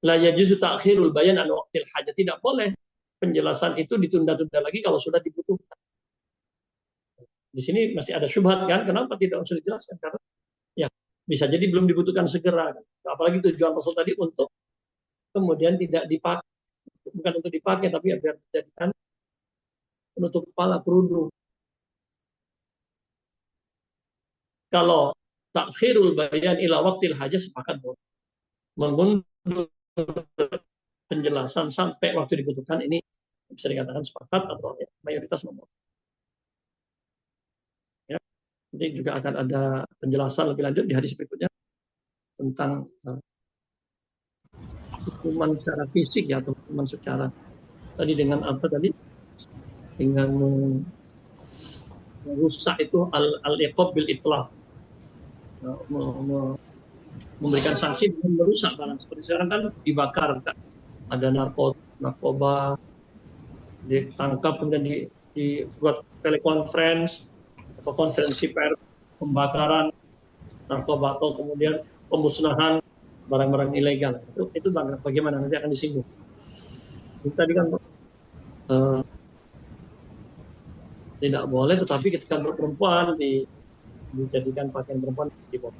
la yajuzu ta'khirul bayan an waqtil hajat. Tidak boleh penjelasan itu ditunda-tunda lagi kalau sudah dibutuhkan. Di sini masih ada syubhat kan, kenapa tidak usah dijelaskan? Karena ya bisa jadi belum dibutuhkan segera. Apalagi tujuan Rasul tadi untuk kemudian tidak dipakai, bukan untuk dipakai, tapi agar dijadikan penutup kepala, kerudung. Kalau takhirul bayan ila waqtil hajat sepakat boleh. Mengundur penjelasan sampai waktu dibutuhkan ini bisa dikatakan sepakat atau ya, mayoritas membolehkan. Ya, nanti juga akan ada penjelasan lebih lanjut di hadis berikutnya tentang hukuman secara fisik ya, atau hukuman secara tadi dengan apa tadi, dengan merusak itu al-iqab bil itlaf, memberikan sanksi dengan merusak barang. Seperti sekarang kan dibakar, kan? Ada narkoba ditangkap kemudian dibuat telekonferensi atau konferensi pers, pembakaran narkoba atau kemudian pemusnahan barang-barang ilegal. Itu bagaimana nanti akan disinggung. Tadi kan tidak boleh, tetapi ketika perempuan dijadikan pakaian perempuan diboleh.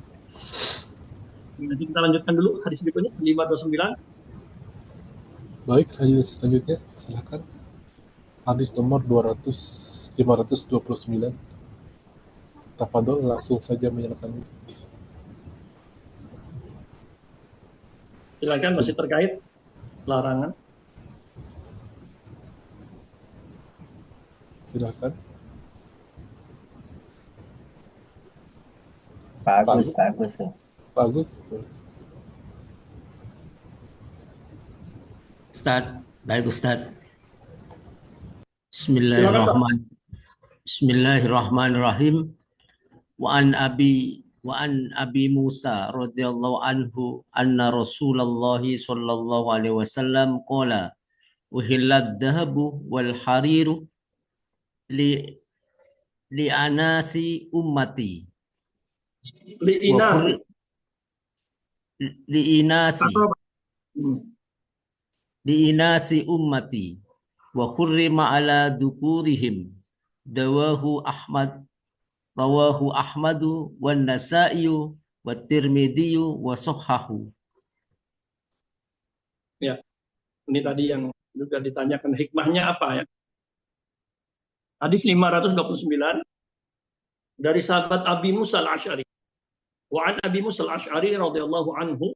Nanti kita lanjutkan dulu hadis berikutnya 529. Baik, hadis selanjutnya silakan. Hadis nomor 219. 529. Tafadhol, langsung saja menyalakan. Silakan, masih terkait larangan. Silakan. Bagus tuh. Bagus. Baik Ustaz. Silakan, Bismillahirrahmanirrahim. Wa an Abi Musa radhiyallahu anhu anna Rasulullah sallallahu alaihi wasallam qala uhillat dhahabu wal hariru li anasi ummati Liinasi. li inasi ummati wa hurrima ala dukurihim rawahu Ahmadu wan Nasa'iyu wa Tirmidhiyu wa sahhahu. Ya, ini tadi yang juga ditanyakan hikmahnya apa ya. Hadis 529 dari sahabat Abi Musa al-Asy'ari. Wa an Abi Musa al-Asy'ari radhiyallahu anhu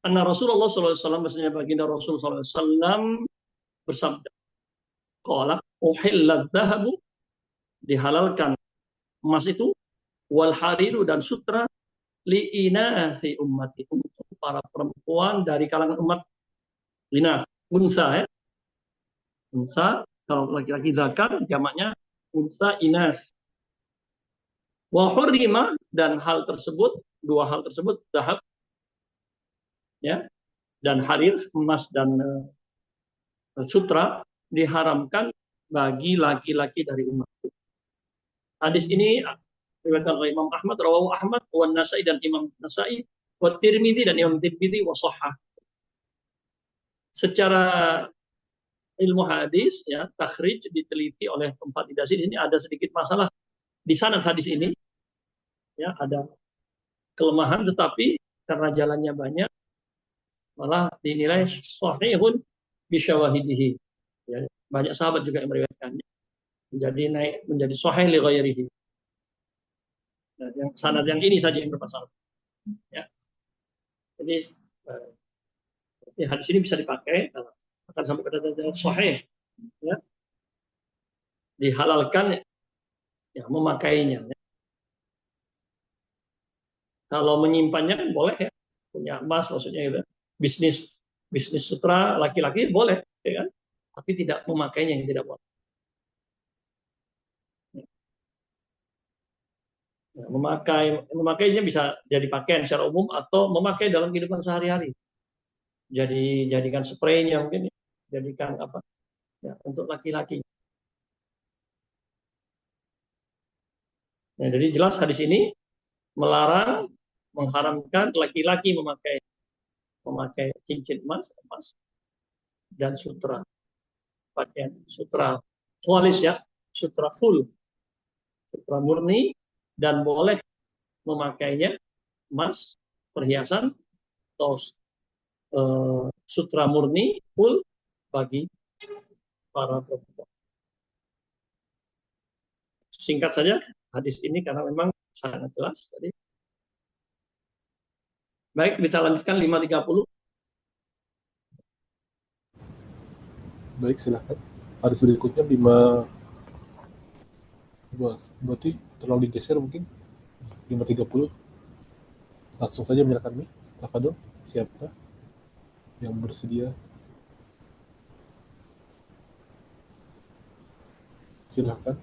anna Rasulullah sallallahu alaihi wasallam, maksudnya baginda Rasul sallallahu alaihi wasallam bersabda, qala uhillat dhahabu, dihalalkan emas itu, wal hariru, dan sutra, li inasi ummati, untuk para perempuan dari kalangan umat. Inas, unsa ya. Unsa, kalau laki-laki zakar, jamaknya unsa inas. Wa hurrima, dan hal tersebut, dua hal tersebut, zahab ya, dan harir, emas dan sutra, diharamkan bagi laki-laki dari umat. Hadis ini diriwayatkan oleh Imam Ahmad, rawahu Ahmad, wan Nasa'i, dan Imam Nasa'i, wa Tirmidzi, dan Imam Tirmidzi, wa shahhah. Secara ilmu hadis ya, takhrij diteliti oleh Al-Fatidasi, di sini ada sedikit masalah di sanad hadis ini. Ya, ada kelemahan, tetapi karena jalannya banyak malah dinilai sahihun bisyawahidihi. Ya, banyak sahabat juga yang meriwayatkannya, menjadi naik menjadi sahih li ghairihi. Nah, yang sanad yang ini saja yang bermasalah. Ya. Jadi hadis ini bisa dipakai akan sampai pada derajat sahih, ya. Dihalalkan ya memakainya. Ya. Kalau menyimpannya boleh ya, punya emas maksudnya gitu. Bisnis sutra laki-laki boleh, ya kan? Tapi tidak memakainya, yang tidak boleh. Ya, memakainya bisa jadi pakaian secara umum atau memakai dalam kehidupan sehari-hari. Jadikan spraynya mungkin, jadikan apa? Ya, untuk laki-laki. Nah, jadi jelas hadis ini melarang, mengharamkan laki-laki memakai cincin emas dan sutra, pakaian sutra khalis ya, sutra full, sutra murni, dan boleh memakainya emas, perhiasan, atau sutra murni full bagi para perempuan. Singkat saja hadis ini karena memang sangat jelas tadi. Baik, kita lanjutkan 530. Baik, silakan. Hadis berikutnya 5 berarti terlalu digeser mungkin. 530. Langsung saja menyalakan mic. Tafadhol, siapa yang bersedia? Silakan.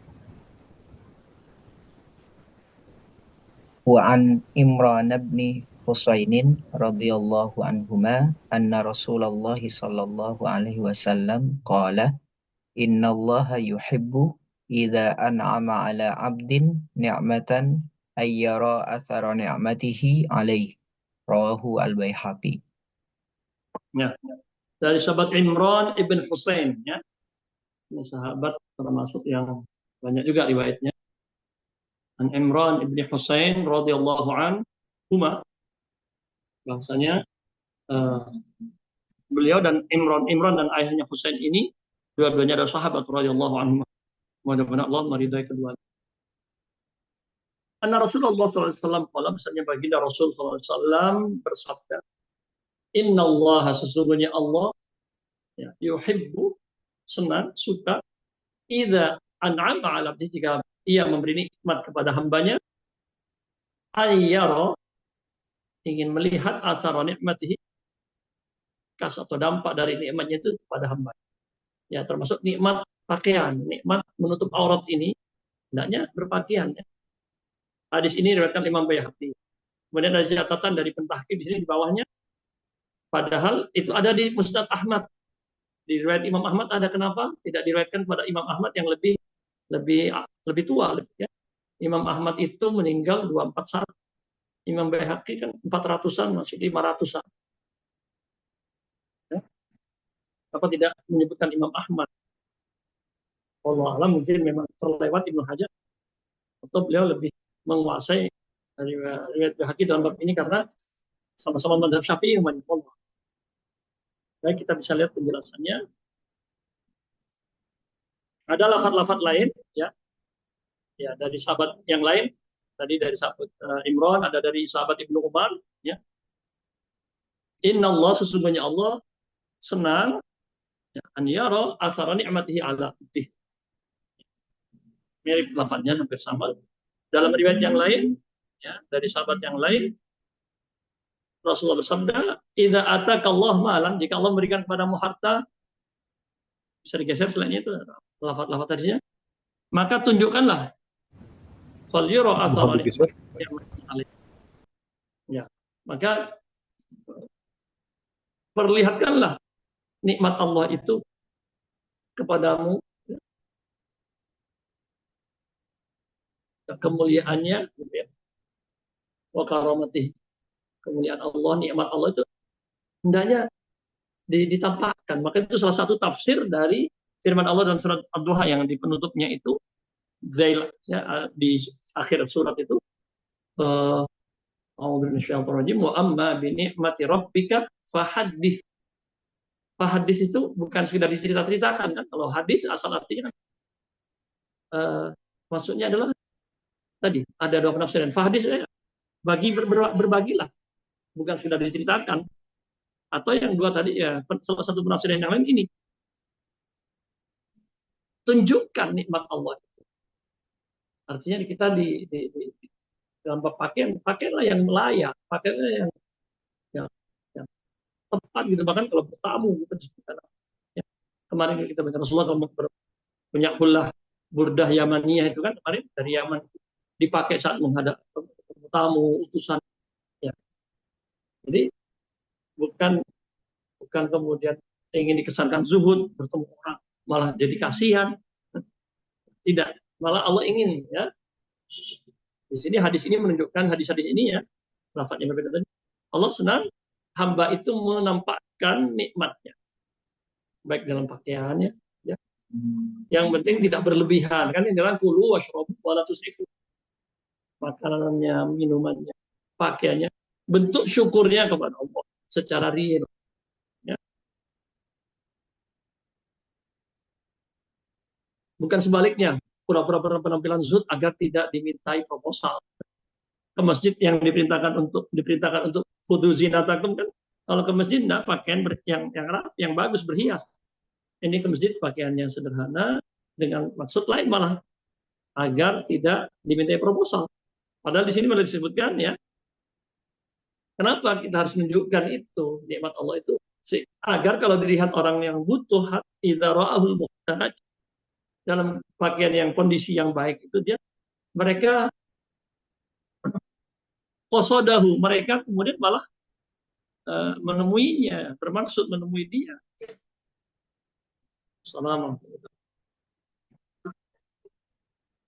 Wa an Imran bin Husainin radhiyallahu anhuma anna Rasulullah sallallahu alaihi wasallam qala innallaha yuhibbu idza an'ama ala 'abdin ni'matan ay yara athara ni'matihi alaihi, rawahu al-Baihaqi. Ya, dari sahabat Imran ibn Husain ya. Ini sahabat termasuk yang banyak juga riwayatnya. An Imran ibn Husain radhiyallahu anhuma, bahasanya beliau dan Imran dan ayahnya Husain ini dua-duanya adalah sahabat radhiyallahu anhuma. Mudah-mudahan Allah meridai kedua. Anna Rasulullah SAW, misalnya baginda Rasul SAW bersabda, Inna Allah, sesungguhnya Allah, ya, yuhibbu, senang, suka, idza an'ama ala abdi, jika ia memberi nikmat kepada hambanya, ayyara, ingin melihat asar nikmatihi, kas atau dampak dari nikmatnya itu pada hamba. Ya, termasuk nikmat pakaian, nikmat menutup aurat ini, hendaknya berpakaian. Ya. Hadis ini diriwayatkan Imam Baihaqi. Kemudian ada catatan dari pentahqiq di sini di bawahnya. Padahal itu ada di Musnad Ahmad. Di riwayat Imam Ahmad ada, kenapa tidak diriwayatkan pada Imam Ahmad yang lebih tua, ya. Imam Ahmad itu meninggal 241. Imam Baihaqi kan 400-an, masih 500-an. Ya. Apa tidak menyebutkan Imam Ahmad? Allah alam, mungkin memang terlewat Ibnu Hajar, atau beliau lebih menguasai riwayat Baihaqi dalam bab ini karena sama-sama mazhab Syafi'i. Allah. Baik, kita bisa lihat penjelasannya. Ada lafaz-lafaz lain, ya, dari sahabat yang lain. Tadi dari sahabat Imran, ada dari sahabat Ibnu Umar. Ya. Inna Allah, sesungguhnya Allah senang, ya, an yara athara ni'matihi ala abdih. Mirip lafaznya, hampir sama. Dalam riwayat yang lain, ya, dari sahabat yang lain, Rasulullah bersabda, idza atakallahu malan, jika Allah memberikan kepadamu harta, bisa digeser selainnya itu lafaz-lafaz tadinya, maka tunjukkanlah falyura asarani. Ya, maka perlihatkanlah nikmat Allah itu kepadamu, ya, kemuliaannya, gitu ya. Wa karamatihi, kemuliaan Allah, nikmat Allah itu hendaknya ditampakkan. Maka itu salah satu tafsir dari firman Allah dalam surat Ad-Duha yang di penutupnya itu, Zail, ya, di akhir surat itu, wa amma bi ni'mati rabbika fahaddits. Fahaddits itu bukan sekedar dicerita-ceritakan, kan? Kalau hadis asal artinya maksudnya adalah tadi ada dua penafsiran. Fahaddits, berbagilah, bukan sekedar diceritakan. Atau yang dua tadi, ya, salah satu penafsiran yang lain ini, tunjukkan nikmat Allah itu. Artinya kita di dalam pakaianlah yang layak, pakaianlah yang tepat, gitu. Bahkan kalau bertamu, gitu, ya. Kemarin kita baca Rasulullah punya khullah burdah Yamaniyah itu kan, kemarin dari Yaman dipakai saat menghadap tamu utusan. Ya. Jadi bukan kemudian ingin dikesankan zuhud, bertemu orang malah jadi kasihan. Tidak, malah Allah ingin, ya. Di sini hadis ini menunjukkan, hadis-hadis ini, ya, lafadznya berbeda tadi. Allah senang hamba itu menampakkan nikmatnya, baik dalam pakaiannya, ya. Yang penting tidak berlebihan, kan, ini dalam kulu washrabu wala tusrifu. Makanannya, minumannya, pakaiannya, bentuk syukurnya kepada Allah secara real. Ya. Bukan sebaliknya, pura-pura penampilan zuhud agar tidak dimintai proposal. Ke masjid yang diperintahkan untuk fudu zinatakum, kan, kalau ke masjid enggak pakaian yang bagus, berhias. Ini ke masjid pakaiannya sederhana dengan maksud lain, malah agar tidak dimintai proposal. Padahal di sini malah disebutkan, ya, kenapa kita harus menunjukkan itu nikmat Allah itu, agar kalau dilihat orang yang butuh, idza ra'ahul muhtaj, dalam pakaian yang kondisi yang baik itu, mereka qasadahu, mereka kemudian malah menemuinya, bermaksud menemui dia. Assalamualaikum.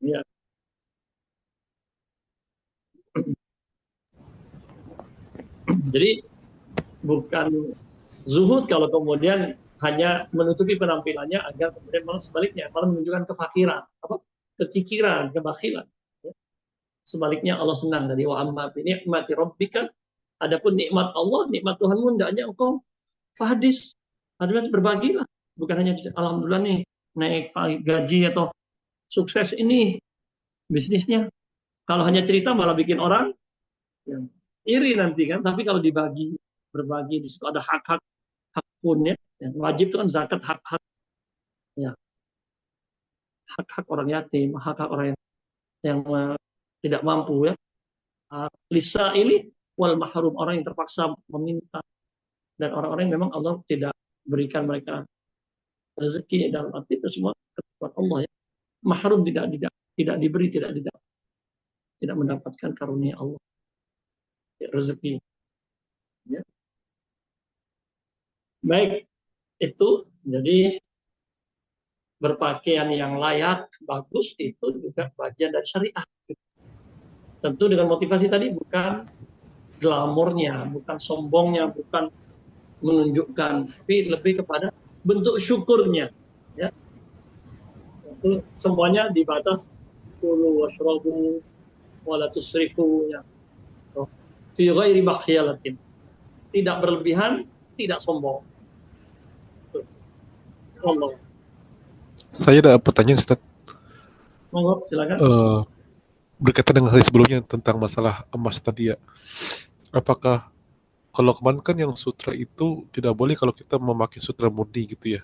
Ya. Jadi bukan zuhud kalau kemudian hanya menutupi penampilannya agar kemudian malah sebaliknya, malah menunjukkan kefakiran, kecikiran, kebakhilan. Ya. Sebaliknya Allah senang dari wa amma bi ni'mati rabbika, adapun nikmat Allah, nikmat Tuhanmu, hendaknya engkau fahaddits, adalah berbagilah. Bukan hanya alhamdulillah nih naik gaji atau sukses ini bisnisnya. Kalau hanya cerita malah bikin orang ya, iri nanti kan. Tapi kalau berbagi di situ ada hak-hak punya. Yang wajib itu kan zakat hak-hak ya, hak-hak orang yatim, hak-hak orang yang tidak mampu ya. Lisa ini wal mahrum, orang yang terpaksa meminta, dan orang-orang yang memang Allah tidak berikan mereka rezeki, dalam arti itu semua ketentuan Allah ya. Mahrum tidak diberi, tidak mendapatkan karunia Allah ya, rezeki ya. Baik, itu jadi berpakaian yang layak, bagus itu juga bagian dari syariat. Tentu dengan motivasi tadi bukan glamornya, bukan sombongnya, bukan menunjukkan, tapi lebih kepada bentuk syukurnya ya. Itu semuanya dibatas kulu washrabu wala tusrifu ya. Fi ghairi bakhyalatin. Tidak berlebihan, tidak sombong. Tuh. Allah. Saya ada pertanyaan, Ustaz. Monggo, silakan. Berkaitan dengan hari sebelumnya tentang masalah emas tadi ya. Apakah kalau kemarin kan yang sutra itu tidak boleh kalau kita memakai sutra murni gitu ya.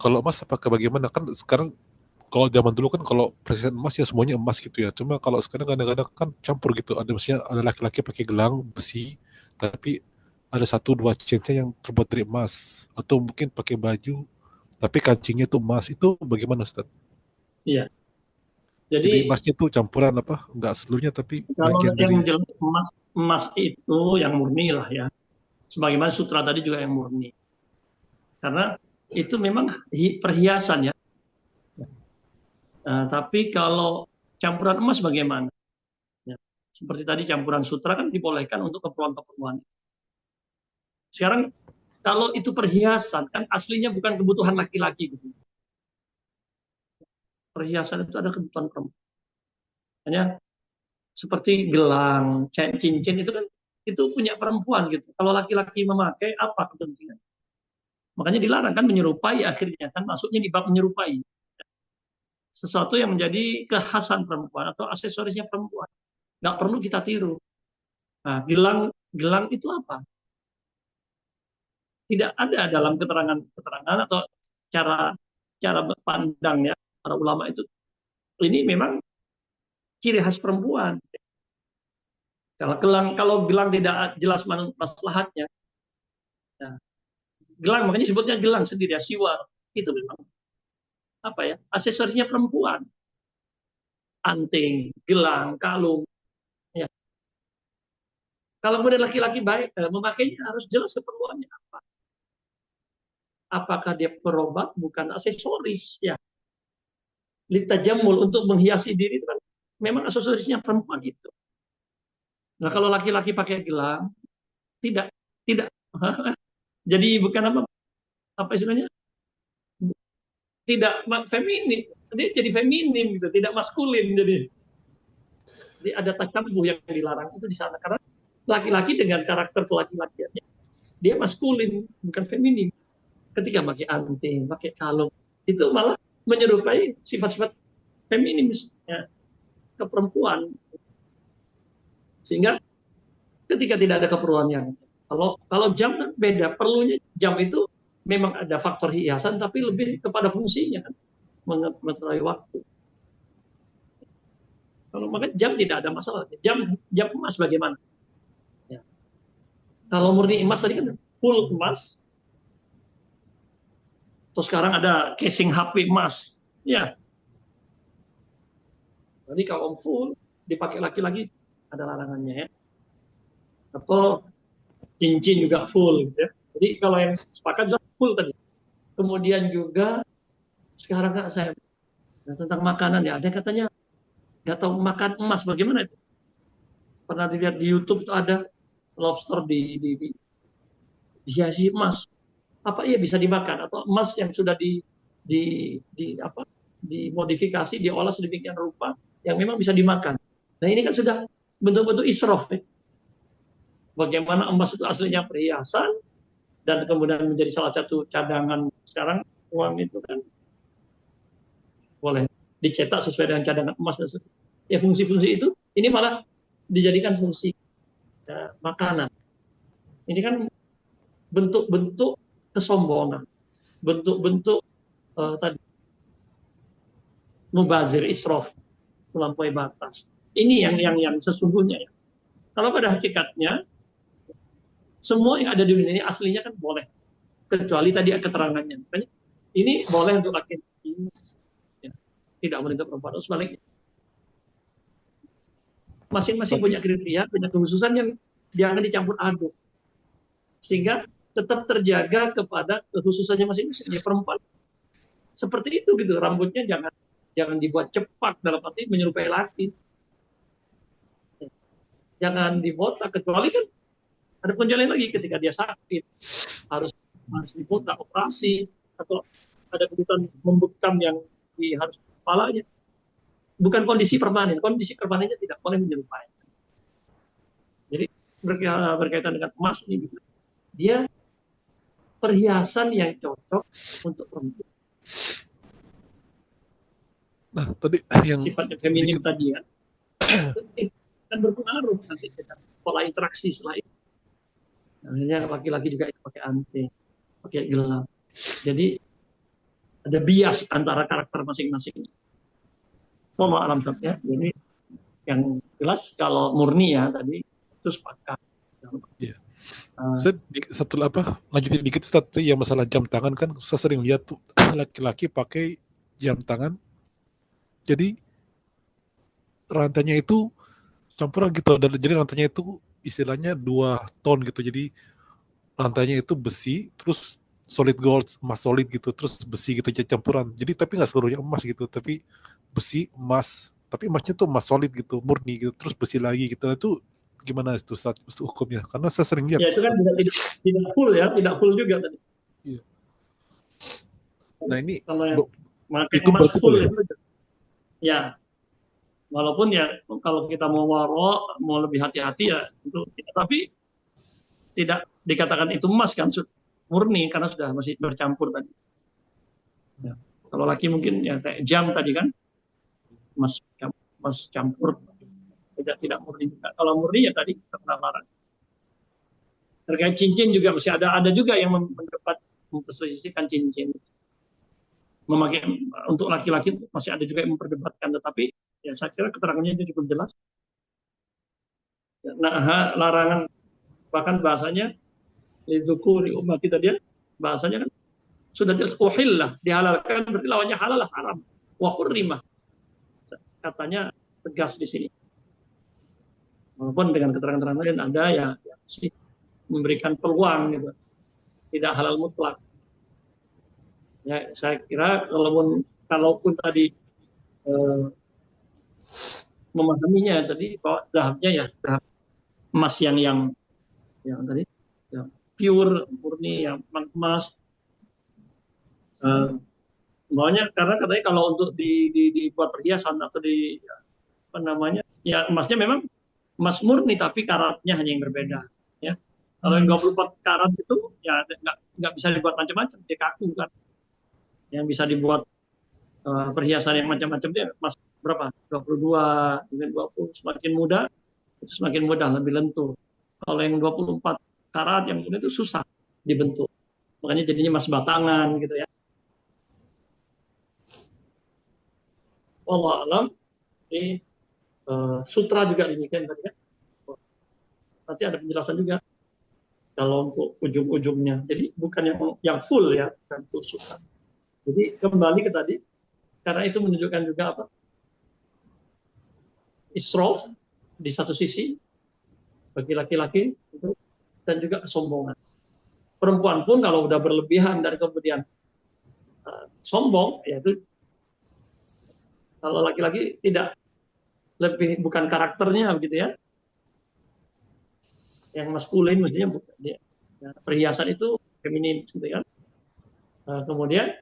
Kalau emas apakah bagaimana? Kan sekarang kalau zaman dulu kan kalau presiden emas ya semuanya emas gitu ya. Cuma kalau sekarang kadang-kadang kan campur gitu. Ada misalnya ada laki-laki pakai gelang besi, tapi ada 1-2 cincin yang terbuat dari emas, atau mungkin pakai baju tapi kancingnya itu emas. Itu bagaimana, Ustaz? Iya. Jadi emasnya itu campuran apa? Enggak seluruhnya tapi kalau bagian yang dari jelas emas itu yang murni lah ya. Sebagaimana sutra tadi juga yang murni. Karena itu memang perhiasan ya. Tapi kalau campuran emas bagaimana? Ya, seperti tadi campuran sutra kan dibolehkan untuk keperluan-keperluan. Sekarang kalau itu perhiasan kan aslinya bukan kebutuhan laki-laki gitu. Perhiasan itu ada kebutuhan perempuan. Hanya seperti gelang, cincin itu kan itu punya perempuan gitu. Kalau laki-laki memakai apa kepentingan? Makanya dilarang kan menyerupai, akhirnya kan masuknya di bab menyerupai. Sesuatu yang menjadi kekhasan perempuan atau aksesorisnya perempuan. Nggak perlu kita tiru. Nah, gelang itu apa? Tidak ada dalam keterangan atau cara pandang ya para ulama itu. Ini memang ciri khas perempuan. Kalau gelang tidak jelas maslahatnya, ya, gelang makanya sebutnya gelang sendiri ya, siwar itu memang apa ya, aksesorisnya perempuan, anting, gelang, kalung ya. Kalau kemudian laki-laki baik memakainya harus jelas keperluannya apa. Apakah dia berobat, bukan aksesoris ya. Litajamul, untuk menghiasi diri itu kan memang aksesorisnya perempuan itu. Nah, kalau laki-laki pakai gelang tidak jadi bukan apa istilahnya, tidak feminin, dia jadi feminin gitu, tidak maskulin. Jadi ada tacabuh yang dilarang itu di sana, karena laki-laki dengan karakter kelaki-lakiannya dia maskulin, bukan feminin. Ketika pakai anting, pakai kalung, itu malah menyerupai sifat-sifat feminin ya, ke perempuan. Sehingga ketika tidak ada keperluan yang kalau jam kan beda, perlunya jam itu memang ada faktor hiasan, tapi lebih kepada fungsinya kan, mengetahui waktu. Kalau makanya jam tidak ada masalah. Jam emas bagaimana? Ya. Kalau murni emas tadi kan full emas. Terus sekarang ada casing HP emas. Ya. Jadi kalau full dipakai laki-laki ada larangannya ya. Atau cincin juga full gitu ya. Jadi kalau yang sepakat jelas full tadi. Kemudian juga sekarang kan saya tentang makanan ya, ada katanya nggak tahu makan emas bagaimana itu. Pernah dilihat di YouTube itu ada lobster dihiasi emas. Apa iya bisa dimakan, atau emas yang sudah dimodifikasi, diolah sedemikian rupa yang memang bisa dimakan. Nah, ini kan sudah bentuk-bentuk israf ya. Bagaimana emas itu aslinya perhiasan dan kemudian menjadi salah satu cadangan. Sekarang uang itu kan boleh dicetak sesuai dengan cadangan emas dan sebagainya. Ya fungsi-fungsi itu ini malah dijadikan fungsi makanan. Ini kan bentuk-bentuk kesombongan, bentuk-bentuk tadi mubazir, israf, melampaui batas. Ini yang sesungguhnya ya. Kalau pada hakikatnya semua yang ada di dunia ini aslinya kan boleh, kecuali tadi keterangannya. Makanya ini boleh untuk laki-laki, ya. Tidak boleh untuk perempuan. Sebaliknya, masing-masing punya kriteria, punya kekhususan yang jangan dicampur aduk, sehingga tetap terjaga kepada kekhususannya masing-masing. Ya, perempuan seperti itu gitu, rambutnya jangan dibuat cepat dalam arti menyerupai laki, jangan dibotak, kecuali kan ada pengecualian lagi ketika dia sakit harus dibotak, operasi, atau ada kebutuhan membekam yang harus kepalanya. Bukan kondisi permanen, kondisi permanennya tidak boleh menyerupai. Jadi berkaitan dengan emas ini juga, dia perhiasan yang cocok untuk perempuan. Nah, tadi yang sifatnya feminim tadi ya, kan berpengaruh nanti dengan pola interaksi setelah itu. Akhirnya laki-laki juga pakai anting, pakai gelang. Jadi ada bias antara karakter masing-masing. Wallahu a'lam bishawab. Jadi yang jelas kalau murni ya tadi itu sepakat. Iya. Saya lanjutin dikit Ustaz, yang masalah jam tangan kan saya sering lihat tuh laki-laki pakai jam tangan. Jadi rantainya itu campuran gitu, dan jadi rantainya itu istilahnya 2 ton gitu. Jadi rantainya itu besi, terus solid gold, emas solid gitu, terus besi gitu, jadi campuran. Jadi tapi nggak seluruhnya emas gitu, tapi besi, emas, tapi emasnya tuh emas solid gitu, murni gitu, terus besi lagi gitu. Itu gimana itu Ustaz, hukumnya? Karena saya sering lihat. Ya itu kan tidak full ya, tidak full juga tadi. Iya. Nah ini kalau yang itu emas berarti full boleh? itu, ya walaupun ya kalau kita mau mau lebih hati-hati ya itu, tapi tidak dikatakan itu emas kan, murni karena sudah masih bercampur tadi. Ya. Kalau laki mungkin ya kayak jam tadi kan, emas campur, tidak murni juga. Kalau murni ya tadi terkena larang. Terkait cincin juga masih ada juga yang mendapat memperselisihkan cincin. Memakai untuk laki-laki masih ada juga yang memperdebatkan, tetapi ya saya kira keterangannya itu cukup jelas. Nah, larangan bahkan bahasanya lidzukuri ummati tadi ya, bahasanya kan sudah jelas uhillah, dihalalkan, berarti lawannya halal haram, wa hurrimah. Katanya tegas di sini. Walaupun dengan keterangan-keterangan lain ada ya sih memberikan peluang gitu. Tidak halal mutlak. Ya, saya kira kalaupun tadi memahaminya tadi bahwa zahabnya ya zahab emas yang tadi yang pure, murni, yang emas. Maunya karena katanya kalau untuk dibuat perhiasan atau apa namanya, ya emasnya memang emas murni tapi karatnya hanya yang berbeda. Ya. Kalau yang 24 karat itu ya nggak bisa dibuat macam-macam, dia kaku kan. Yang bisa dibuat perhiasan yang macam-macam dia emas berapa? 22, 20, semakin muda itu semakin mudah, lebih lentur. Kalau yang 24 karat yang muda itu susah dibentuk. Makanya jadinya emas batangan gitu ya. Wallahu a'lam. Ini sutra juga demikian tadi ya. Nanti ada penjelasan juga kalau untuk ujung-ujungnya. Jadi bukan yang full ya, bukan full sutra. Jadi kembali ke tadi, karena itu menunjukkan juga apa? Israf di satu sisi bagi laki-laki itu, dan juga kesombongan. Perempuan pun kalau udah berlebihan dan kemudian sombong, yaitu kalau laki-laki tidak, lebih bukan karakternya begitu ya. Yang maskulin maksudnya bukan dia. Ya, perhiasan itu feminin gitu kan. Kemudian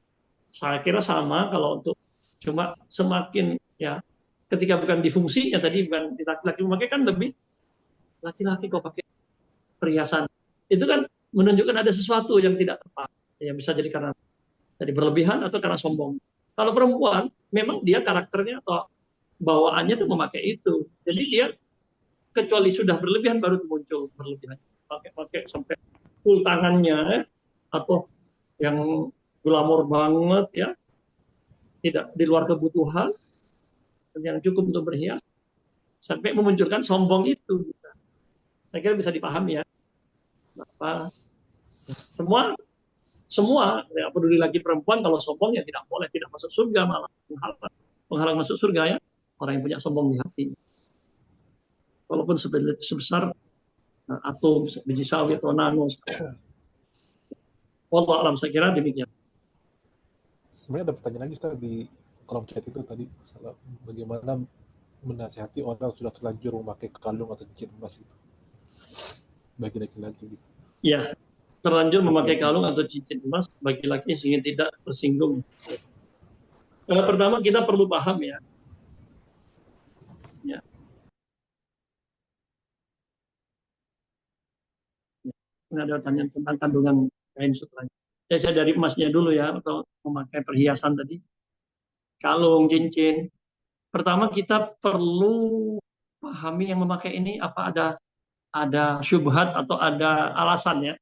saya kira sama kalau untuk cuma semakin ya ketika bukan di fungsinya tadi, bukan laki-laki memakai kan lebih laki-laki kok pakai perhiasan. Itu kan menunjukkan ada sesuatu yang tidak tepat. Ya bisa jadi karena tadi berlebihan atau karena sombong. Kalau perempuan memang dia karakternya atau bawaannya tuh memakai itu. Jadi dia kecuali sudah berlebihan baru muncul berlebihan. Pakai sampai full tangannya atau yang glamor banget ya, tidak di luar kebutuhan, yang cukup untuk berhias, sampai memunculkan sombong itu. Saya kira bisa dipahami ya. Apa semua ya, peduli lagi perempuan, kalau sombong ya tidak boleh, tidak masuk surga, malah menghalang masuk surga ya orang yang punya sombong di hati. Walaupun sebesar atom, biji sawi atau nano. Wallah alam, saya kira demikian. Sebenarnya ada pertanyaan lagi Ustaz di kolom chat itu tadi, masalah bagaimana menasihati orang sudah terlanjur memakai kalung atau cincin emas itu bagi laki-laki gitu. Ya, terlanjur memakai kalung atau cincin emas bagi laki sehingga tidak tersinggung. Pertama kita perlu paham ya. Ini ada pertanyaan tentang kandungan kain sutra. Saya dari emasnya dulu ya, atau memakai perhiasan tadi, kalung, cincin. Pertama kita perlu pahami yang memakai ini apa ada syubhat atau ada alasannya.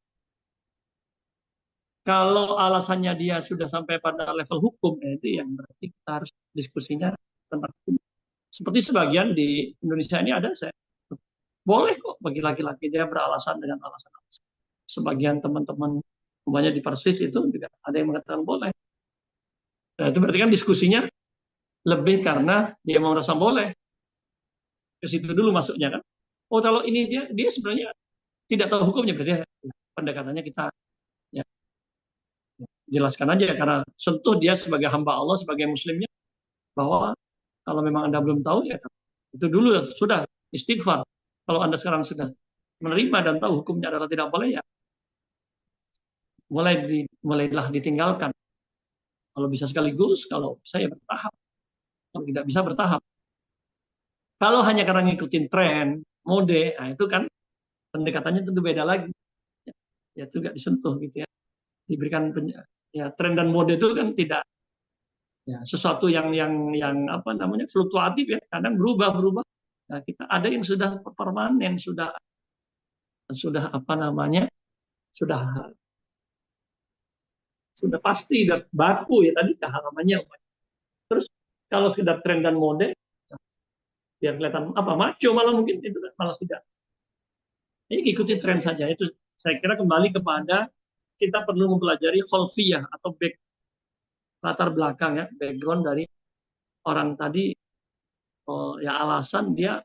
Kalau alasannya dia sudah sampai pada level hukum, itu yang berarti kita harus diskusinya tentang hukum. Seperti sebagian di Indonesia ini ada, saya boleh kok bagi laki-laki dia beralasan dengan alasan-alasan. Sebagian teman-teman umpamanya di Persis itu juga ada yang mengatakan boleh. Nah, itu berarti kan diskusinya lebih karena dia mau merasa boleh. Ke situ dulu masuknya kan. Oh, kalau ini dia sebenarnya tidak tahu hukumnya, berarti pendekatannya kita ya, jelaskan aja karena sentuh dia sebagai hamba Allah, sebagai muslimnya, bahwa kalau memang Anda belum tahu ya itu dulu sudah istighfar. Kalau Anda sekarang sudah menerima dan tahu hukumnya adalah tidak boleh, ya mulailah ditinggalkan. Kalau bisa sekaligus, kalau saya bertahap. Kalau tidak bisa bertahap. Kalau hanya karena ngikutin tren, mode, nah itu kan pendekatannya tentu beda lagi. Ya itu nggak disentuh gitu ya. Diberikan ya tren dan mode itu kan tidak ya sesuatu yang apa namanya fluktuatif ya, kadang berubah. Nah, kita ada yang sudah permanen, sudah apa namanya sudah pasti, sudah baku ya tadi keharamannya. Terus kalau sekedar tren dan mode, biar kelihatan apa maco malah mungkin itu malah tidak. Ini ikuti tren saja. Itu saya kira kembali kepada kita perlu mempelajari kholfiyah atau latar belakang ya, background dari orang tadi, ya alasan dia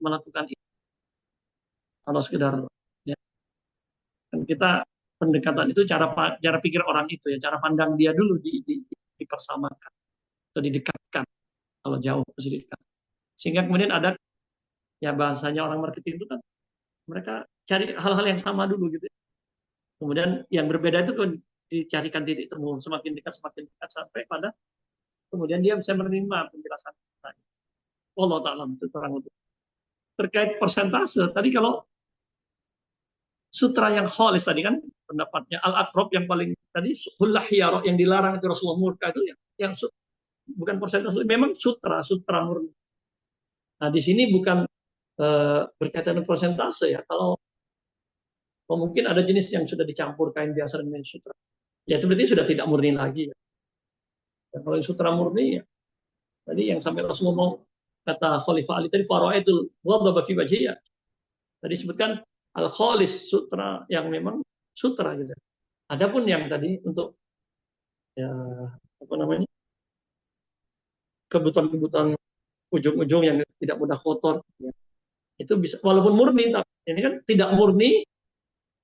melakukan itu. Kalau sekedar ya, kan kita pendekatan itu cara pikir orang itu ya, cara pandang dia dulu dipersamakan atau didekatkan. Kalau jauh pasti dekat. Sehingga kemudian ada ya bahasanya orang marketing itu kan mereka cari hal-hal yang sama dulu gitu. Kemudian yang berbeda itu kan dicarikan titik temu, semakin dekat sampai pada kemudian dia bisa menerima penjelasan kita. Allah Ta'ala itu terang lebih. Terkait persentase, tadi kalau sutra yang khalis tadi kan pendapatnya Al-Aqrab yang paling tadi hullah hiyarah yang dilarang itu Rasulullah murka itu yang bukan persentase, memang sutra murni. Nah di sini bukan berkaitan dengan persentase ya. Kalau mungkin ada jenis yang sudah dicampur kain biasa dengan sutra, ya itu berarti sudah tidak murni lagi. Ya. Dan kalau sutra murni ya, tadi yang sampai Rasulullah kata Khalifah Ali tadi faraitul ghadaba fi wajhiya. Tadi sebutkan al-khalis sutra yang memang sutra gitu. Adapun yang tadi untuk ya apa namanya kebutuhan ujung-ujung yang tidak mudah kotor ya. Itu bisa walaupun murni, tapi ini kan tidak murni,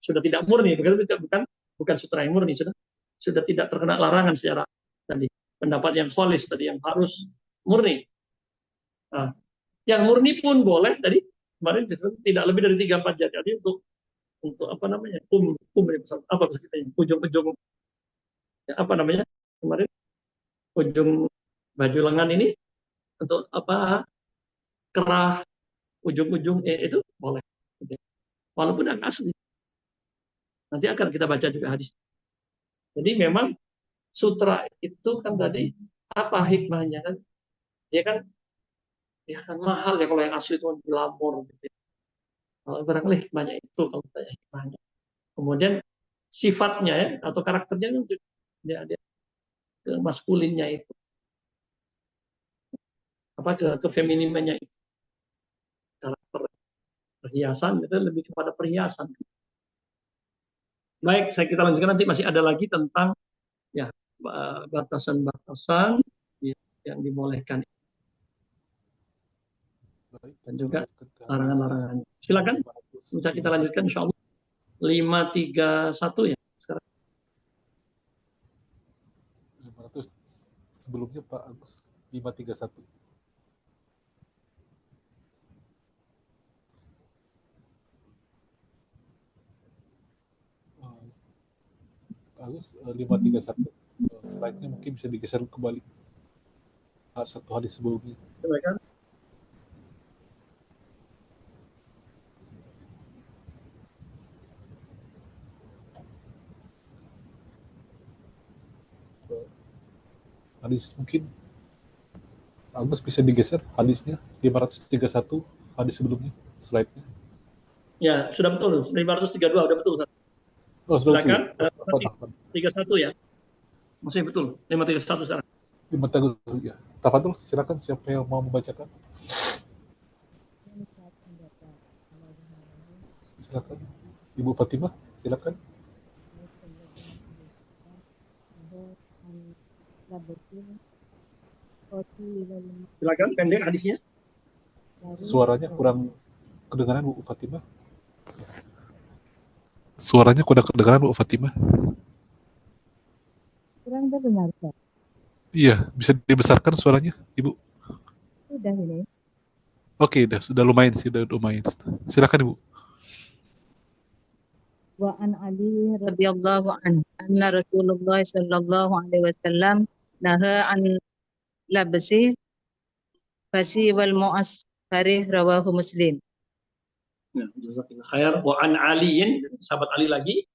sudah tidak murni, bukan sutra yang murni, sudah tidak terkena larangan secara tadi pendapat yang khalis tadi yang harus murni. Nah, yang murni pun boleh tadi kemarin tidak lebih dari 3-4 jari. Jadi untuk apa namanya apa kita ujung-ujung ya, apa namanya kemarin ujung baju lengan ini untuk apa kerah ujung-ujung itu boleh. Walaupun yang asli. Nanti akan kita baca juga hadis. Jadi memang sutra itu kan tadi apa hikmahnya kan? Dia kan mahal ya kalau yang asli itu glamor gitu ya. Kalau barangkali hikmahnya itu kalau saya hikmahnya. Kemudian sifatnya ya atau karakternya kan dia ke maskulinnya itu apa ke feminimannya itu karakter perhiasan itu lebih kepada perhiasan. Baik, kita lanjutkan nanti masih ada lagi tentang ya batasan-batasan yang dibolehkan dan juga larangan-larangan. Silakan bisa kita lanjutkan insya Allah 531 ya sekarang. 500 sebelumnya Pak Agus 531. Agus 531 slide-nya mungkin bisa digeser kembali satu hadis sebelumnya. Silakan. Hadis mungkin Agus bisa digeser hadisnya 531 hadis sebelumnya slide-nya. Ya, sudah betul. 532 sudah betul. Oh, sudah Silakan. betul. 31 ya. Masih betul. 531 sekarang. 531 ya. Tafadhol, silakan siapa yang mau membacakan. Silakan. Ibu Fatimah, silakan. Silakan pendek hadisnya. Suaranya kurang kedengaran Bu Fatimah. Suaranya kurang kedengaran Bu Fatimah. Kurang terdengar, Pak. Iya, bisa dibesarkan suaranya, Ibu. Sudah ini. Oke, sudah lumayan sih, sudah lumayan. Silakan Ibu. Wa an Ali radhiyallahu anhu anna Rasulullah sallallahu alaihi wasallam naha an labsi fasi wal mu'asfari rawahu Muslim. Ya, jazakallahu khair. Wa an aliin, sahabat Ali lagi,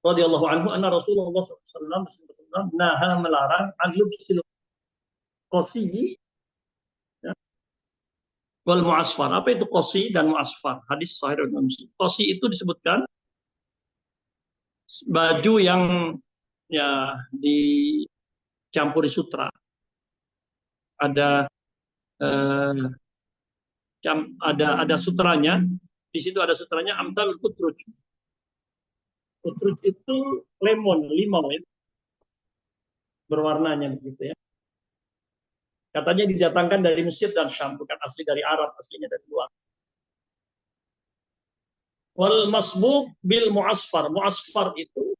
radhiyallahu anhu anna Rasulullah sallallahu alaihi wasallam naha melarang an lubsil qasi ya, wal mu'asfar. Apa itu qasi dan mu'asfar? Hadis sahih riwayat Muslim. Qasi itu disebutkan baju yang ya dicampuri sutra. Ada ada sutranya. Di situ ada sutranya amtal utruj. Utruj itu limau ya. Berwarnanya begitu ya. Katanya didatangkan dari Mesir dan Syam, bukan asli dari Arab, aslinya dari luar. Wal masbuk bil mu'asfar. Mu'asfar itu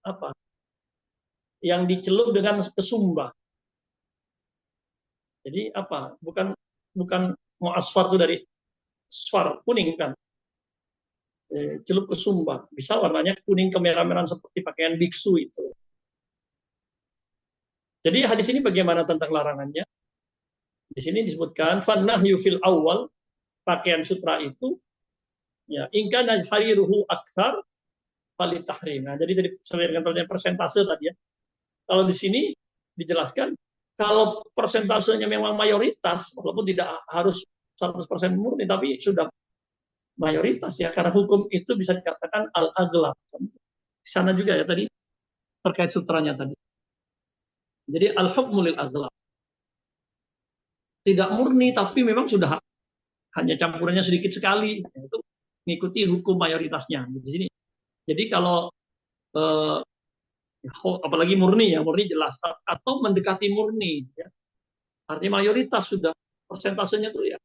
apa? Yang dicelup dengan kesumba. Jadi apa? Bukan mu'asfar itu dari sfar, kuning kan. Celup kesumba. Bisa warnanya kuning kemerah-merahan seperti pakaian biksu itu. Jadi hadis ini bagaimana tentang larangannya? Di sini disebutkan fannahyu fil awal, pakaian sutra itu ya ingka hariruhu aksar falitahrim. Nah, jadi sesuai dengan pertanyaan persentase tadi ya. Kalau di sini dijelaskan kalau persentasenya memang mayoritas, walaupun tidak harus 100% murni, tapi sudah mayoritas ya, karena hukum itu bisa dikatakan al-aghlab. Di sana juga ya tadi terkait sutranya tadi. Jadi al-hukmu lil aghlab. Tidak murni tapi memang sudah hanya campurannya sedikit sekali, itu mengikuti hukum mayoritasnya di sini. Jadi kalau apalagi murni ya, murni jelas atau mendekati murni ya. Artinya mayoritas sudah persentasenya tuh ya.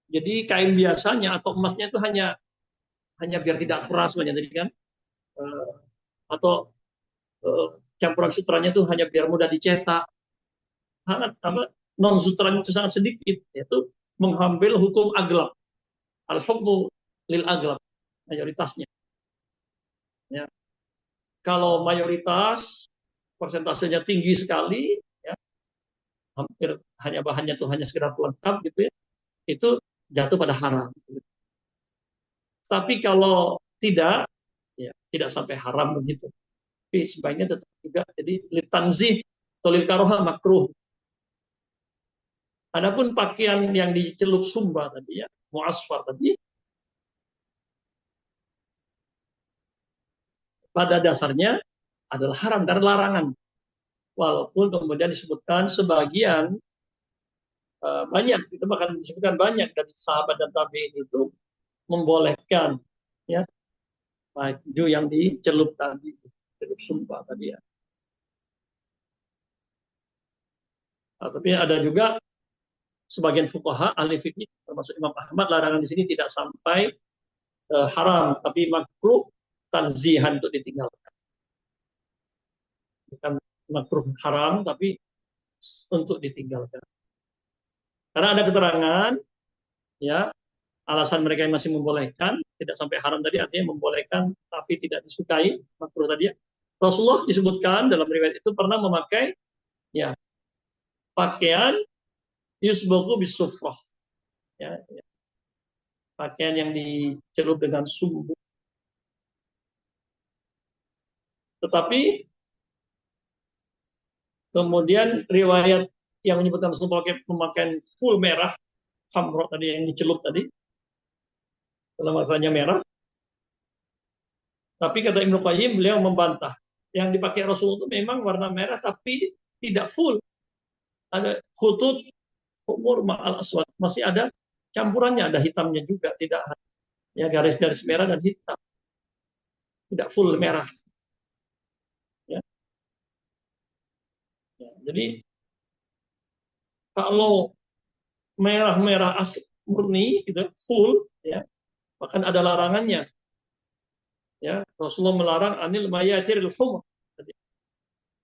Jadi kain biasanya atau emasnya itu hanya biar tidak keras tadi kan, atau campuran sutranya itu hanya biar mudah dicetak. Sangat non sutranya itu sangat sedikit, yaitu mengambil hukum aglab, al hukmu lil aglab, mayoritasnya. Ya. Kalau mayoritas persentasenya tinggi sekali, ya, hampir hanya bahannya itu hanya sekedar pelengkap gitu ya, itu jatuh pada haram. Tapi kalau tidak, ya tidak sampai haram begitu. Tapi sebaiknya tetap juga jadi litanzih Tolil karoha makruh. Adapun pakaian yang dicelup sumba tadi ya, muasfar tadi, pada dasarnya adalah haram dan larangan. Walaupun kemudian disebutkan sebagian banyak, itu bahkan disebutkan banyak dari sahabat dan tabi'in itu membolehkan ya baju yang dicelup tadi, celup sumba tadi ya. Nah, tapi ada juga sebagian fuqaha ahli fikih termasuk Imam Ahmad, larangan di sini tidak sampai haram, tapi makruh tanzihan untuk ditinggalkan. Bukan makruh haram, tapi untuk ditinggalkan. Karena ada keterangan, ya alasan mereka yang masih membolehkan, tidak sampai haram tadi artinya membolehkan tapi tidak disukai, makruh tadi ya. Rasulullah disebutkan dalam riwayat itu pernah memakai ya pakaian yusbagu bisufrah, ya, ya. Pakaian yang dicelup dengan sumbu. Tetapi kemudian riwayat yang menyebutkan Rasulullah memakai full merah, hamro tadi yang dicelup tadi, dalam masanya merah. Tapi kata Ibnu Qayyim, beliau membantah. Yang dipakai Rasulullah itu memang warna merah, tapi tidak full. Ada khutut umur ma'al aswad. Masih ada campurannya, ada hitamnya juga. Tidak ya garis-garis merah dan hitam. Tidak full merah. Ya. Ya, jadi kalau merah-merah murni, gitu, full, ya, bahkan ada larangannya. Ya, Rasulullah melarang anil mayathiril humr.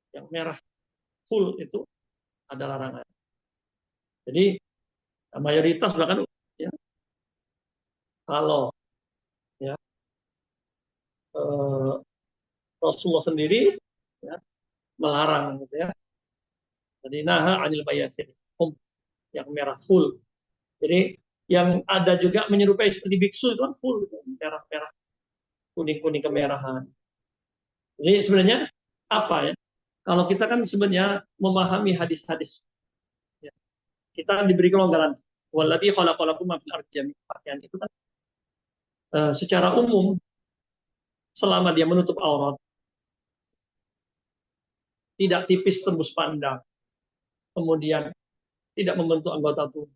Yang merah full itu ada larangan. Jadi mayoritas bahkan ya, kalau ya, Rasulullah sendiri ya, melarang gitu ya. Jadi naha anil mayathir yang merah full. Jadi yang ada juga menyerupai seperti biksu itu kan full merah-merah, kuning-kuning kemerahan. Jadi sebenarnya apa ya? Kalau kita kan sebenarnya memahami hadis-hadis, ya, kita diberi kelonggaran. Walladzi khalaqalakum ma fil ardi jami'an. Pakaian itu kan secara umum selama dia menutup aurat, tidak tipis tembus pandang, kemudian tidak membentuk anggota tubuh,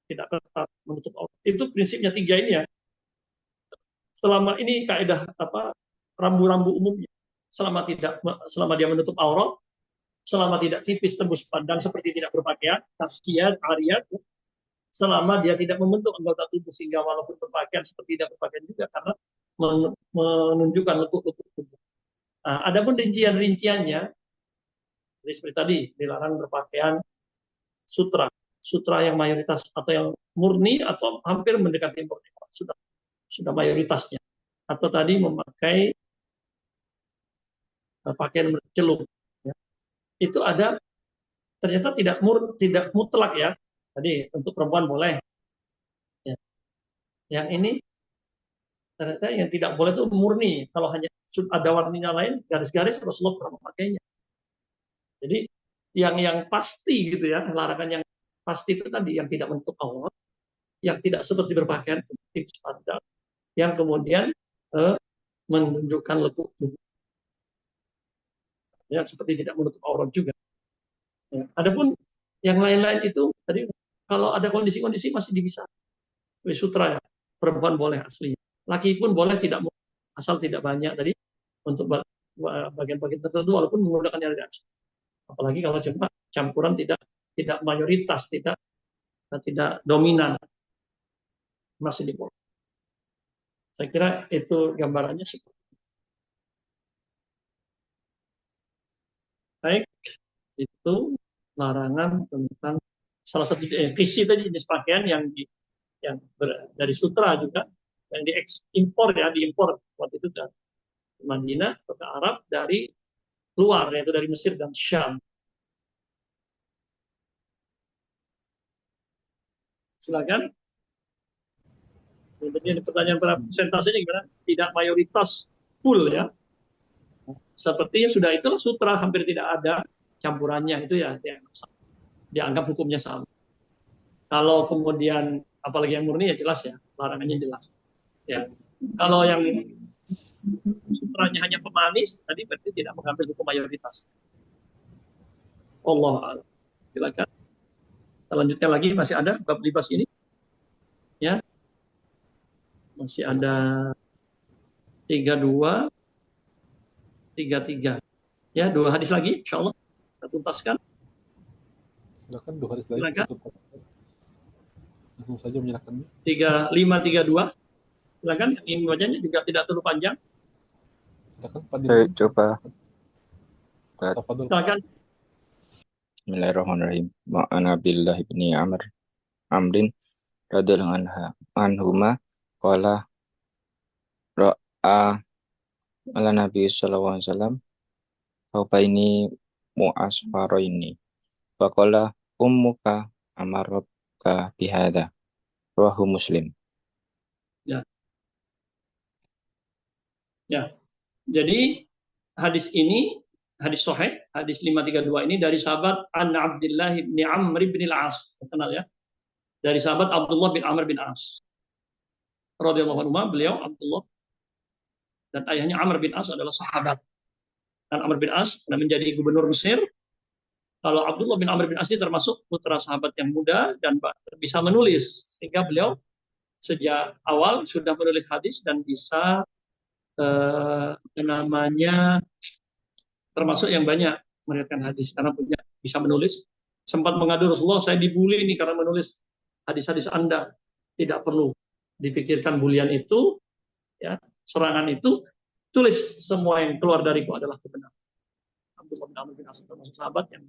tidak ketat menutup aurat. Itu prinsipnya tiga ini ya. Selama ini kaidah apa rambu-rambu umumnya. Selama dia menutup aurat, selama tidak tipis tembus pandang seperti tidak berpakaian, tasyiat, ariyat, selama dia tidak membentuk anggota tubuh sehingga walaupun berpakaian seperti tidak berpakaian juga karena menunjukkan lekuk-lekuk tubuh. Nah, adapun rincian-rinciannya seperti tadi dilarang berpakaian sutra yang mayoritas atau yang murni atau hampir mendekati murni sudah mayoritasnya, atau tadi memakai pakaian bercelup ya. Itu ada ternyata tidak mutlak ya. Tadi untuk perempuan boleh ya. Yang ini ternyata yang tidak boleh itu murni. Kalau hanya ada warnanya lain garis-garis Rasulullah pernah memakainya. Jadi yang pasti gitu ya, larangan yang pasti itu tadi yang tidak menutup aurat, yang tidak seperti berpakaian tipis pandang, yang kemudian menunjukkan lekuk tubuh, yang seperti tidak menutup aurat juga. Ya. Adapun yang lain-lain itu tadi kalau ada kondisi-kondisi masih bisa. Sutra ya, perempuan boleh asli, laki pun boleh tidak asal tidak banyak tadi untuk bagian-bagian tertentu walaupun menggunakan yang asli. Apalagi kalau cuma campuran tidak mayoritas, tidak dominan, masih diboleh. Saya kira itu gambarannya seperti itu. Baik, itu larangan tentang salah satu visi tadi jenis pakaian yang dari sutra juga yang diimpor waktu itu dari Madinah ke Arab dari luar, yaitu dari Mesir dan Syam. Silakan. Jadi pertanyaan presentasenya gimana? Tidak mayoritas full ya. Sepertinya sudah itulah sutra hampir tidak ada. campurannya itu ya dianggap hukumnya sama. Kalau kemudian apalagi yang murni ya jelas ya, larangannya jelas. Ya. Kalau yang sutranya hanya pemanis, tadi berarti tidak mengambil hukum mayoritas. Allah a'lam. Silakan. Kita lanjutkan lagi, masih ada bab libas ini. Ya. Masih ada 32, 33. Ya, 2 hadis lagi, insya Allah kita tuntaskan. Silakan 2 hadis lagi kita tuntaskan. Langsung saja menyerahkannya. 3532. Silakan, ini wajahnya juga tidak terlalu panjang. Silakan Pak Baik, coba. Silakan. Bismillahirrahmanirrahim. Ma'ana billahi ibni Amrin radhiyallahu anhuma qala ra'a ala Nabi sallallahu alaihi wasallam ini mu'asfaraini faqala ummuka amarotka bihada rawahu Muslim. Ya. Jadi hadis ini, hadis sahih, hadis 532 ini dari sahabat An Abdullah bin Amr bin Al-As. Kenal ya? Dari sahabat Abdullah bin Amr bin As. Radhiyallahu anhu, beliau Abdullah dan ayahnya Amr bin As adalah sahabat. Dan Amr bin As pernah menjadi gubernur Mesir. Kalau Abdullah bin Amr bin As ini termasuk putra sahabat yang muda dan bisa menulis, sehingga beliau sejak awal sudah menulis hadis dan bisa termasuk yang banyak meriwayatkan hadis karena bisa menulis. Sempat mengadu Rasulullah, saya dibully nih karena menulis hadis-hadis Anda. Tidak perlu dipikirkan bulian itu, ya, serangan itu, tulis semua yang keluar dariku adalah kebenaran. Abdullah bin Amr bin As termasuk sahabat yang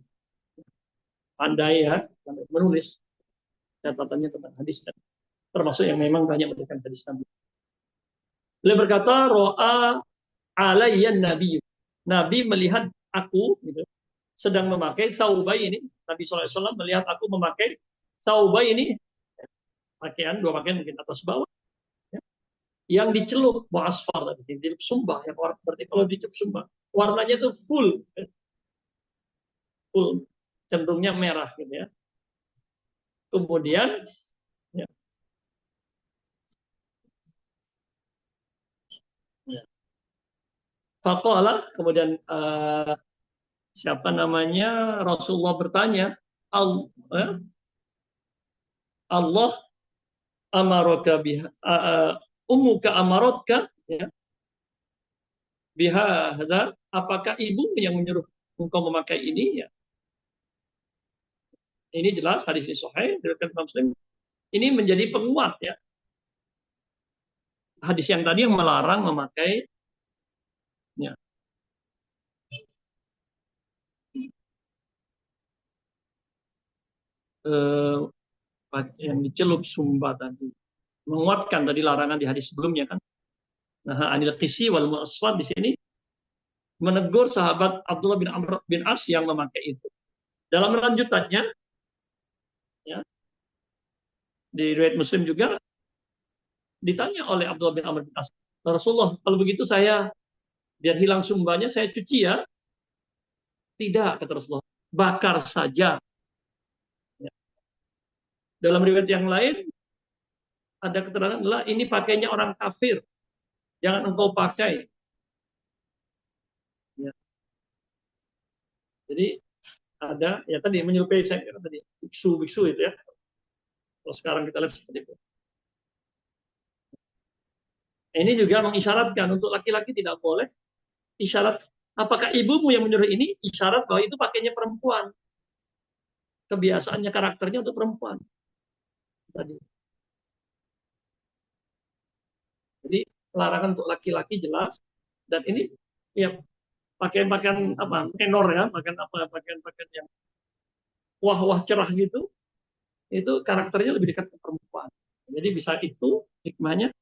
pandai ya menulis catatannya tentang hadis dan termasuk yang memang banyak memberikan hadis Nabi. Beliau berkata, ro'a alayyan nabi. Nabi melihat aku gitu, sedang memakai saubai ini. Nabi SAW melihat aku memakai saubai ini, pakaian, 2 pakaian mungkin atas bawah, ya, yang dicelup mu'asfar tadi, dicelup sumbah, ya, berarti kalau dicelup sumbah, warnanya itu full, cenderungnya merah gitu ya. Kemudian ya, faqala, kemudian siapa namanya, Rasulullah bertanya, Allah amaraka biha ummuka amarotka ya, biha hadza, apakah ibumu yang menyuruh engkau memakai ini ya. Ini jelas hadis ini sahih diriwayatkan Imam Muslim. Ini menjadi penguat ya. Hadis yang tadi yang melarang memakai ya, yang dicelup sumbah tadi, menguatkan tadi larangan di hadis sebelumnya kan. Nah, anil qisi wal mu'asfar di sini menegur sahabat Abdullah bin Amr bin As yang memakai itu. Dalam lanjutannya ya, di riwayat Muslim juga ditanya oleh Abdullah bin Amr bin As, Rasulullah, kalau begitu saya biar hilang sumbahnya saya cuci ya? Tidak, kata Rasulullah, bakar saja. Dalam riwayat yang lain ada keterangan adalah ini pakainya orang kafir, jangan engkau pakai. Ya. Jadi ada ya tadi menyerupai saya kira tadi biksu itu ya. Kalau sekarang kita lihat seperti itu. Ini juga mengisyaratkan untuk laki-laki tidak boleh isyarat. Apakah ibumu yang menyuruh ini? Isyarat bahwa itu pakainya perempuan. Kebiasaannya, karakternya untuk perempuan. Tadi. Jadi larangan untuk laki-laki jelas. Dan ini ya pakaian-pakaian apa? Menor ya, pakaian-pakaian yang wah-wah cerah gitu. Itu karakternya lebih dekat ke perempuan. Jadi bisa itu hikmahnya.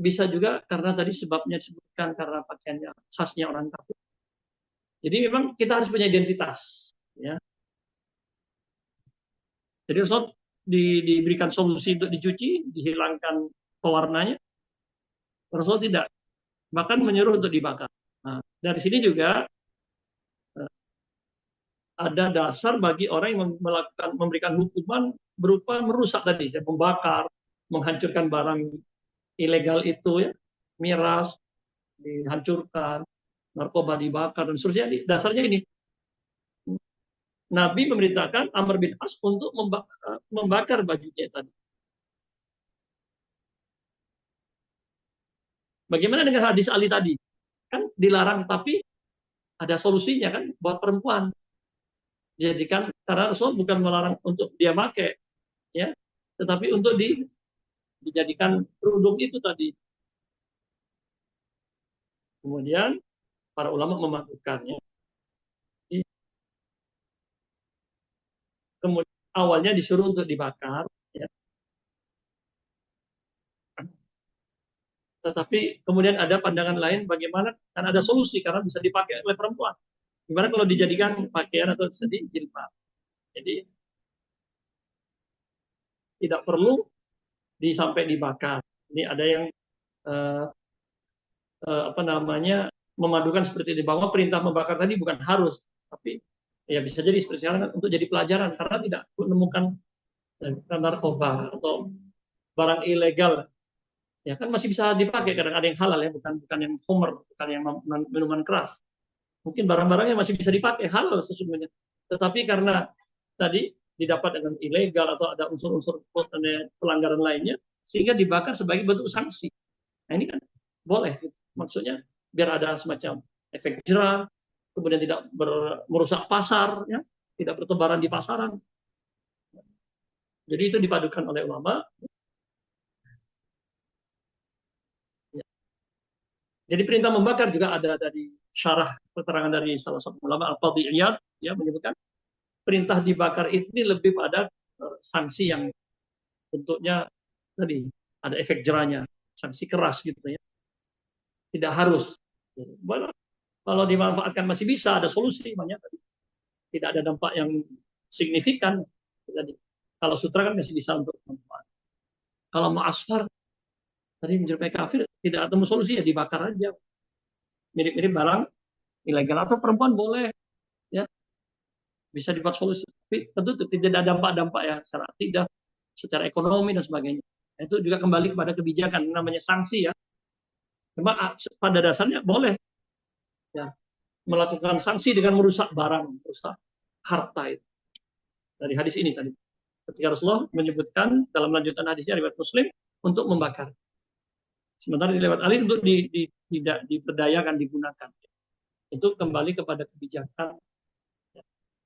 Bisa juga karena tadi sebabnya disebutkan karena pakaiannya khasnya orang kafir. Jadi memang kita harus punya identitas. Ya. Jadi Rasul diberikan solusi untuk dicuci, dihilangkan pewarnanya. Rasul tidak, bahkan menyuruh untuk dibakar. Nah, dari sini juga ada dasar bagi orang yang memberikan hukuman berupa merusak tadi, membakar, menghancurkan barang ilegal itu ya, miras dihancurkan, narkoba dibakar dan seterusnya. Dasarnya ini Nabi memerintahkan Amr bin As untuk membakar bajunya tadi. Bagaimana dengan hadis Ali tadi? Kan dilarang, tapi ada solusinya kan buat perempuan. Jadi kan karena Rasul bukan melarang untuk dia pakai, ya, tetapi untuk dijadikan kerudung itu tadi. Kemudian para ulama memadukannya. Kemudian awalnya disuruh untuk dibakar, ya. Tetapi kemudian ada pandangan lain bagaimana, kan ada solusi karena bisa dipakai oleh perempuan. Gimana kalau dijadikan pakaian atau jadi jilbab? Jadi tidak perlu sampai dibakar. Ini ada yang memadukan seperti ini, bahwa perintah membakar tadi bukan harus, tapi ya bisa jadi seperti sekarang untuk jadi pelajaran karena tidak menemukan narkoba atau barang ilegal, ya kan masih bisa dipakai, kadang ada yang halal ya, bukan yang homer, bukan yang minuman keras, mungkin barang-barangnya masih bisa dipakai halal sesungguhnya, tetapi karena tadi didapat dengan ilegal atau ada unsur-unsur pelanggaran lainnya sehingga dibakar sebagai bentuk sanksi. Nah ini kan boleh, gitu. Maksudnya biar ada semacam efek jerah, kemudian tidak merusak pasar, ya, tidak bertebaran di pasaran. Jadi itu dipadukan oleh ulama. Ya. Jadi perintah membakar juga ada dari syarah keterangan dari salah satu ulama Al-Qadhi Iyad, ya, menyebutkan perintah dibakar ini lebih pada sanksi yang bentuknya tadi ada efek jerahnya, sanksi keras gitu ya. Tidak harus. Kalau dimanfaatkan masih bisa, ada solusi banyak. Tidak ada dampak yang signifikan. Jadi, kalau sutra kan masih bisa untuk manfaat. Kalau mau asfar, tadi menyerupai kafir, tidak ketemu solusi, ya dibakar aja. Mirip-mirip barang ilegal. Atau perempuan boleh, ya, bisa dibuat solusi. Tapi tentu tidak ada dampak-dampak ya, secara tidak, secara ekonomi dan sebagainya. Itu juga kembali kepada kebijakan, namanya sanksi ya. Cuma pada dasarnya boleh, ya, melakukan sanksi dengan merusak barang, merusak harta itu. Dari hadis ini tadi, ketika Rasulullah menyebutkan dalam lanjutan hadisnya riwayat Muslim untuk membakar, sementara di riwayat Ali untuk tidak diperdayakan, digunakan. Itu kembali kepada kebijakan.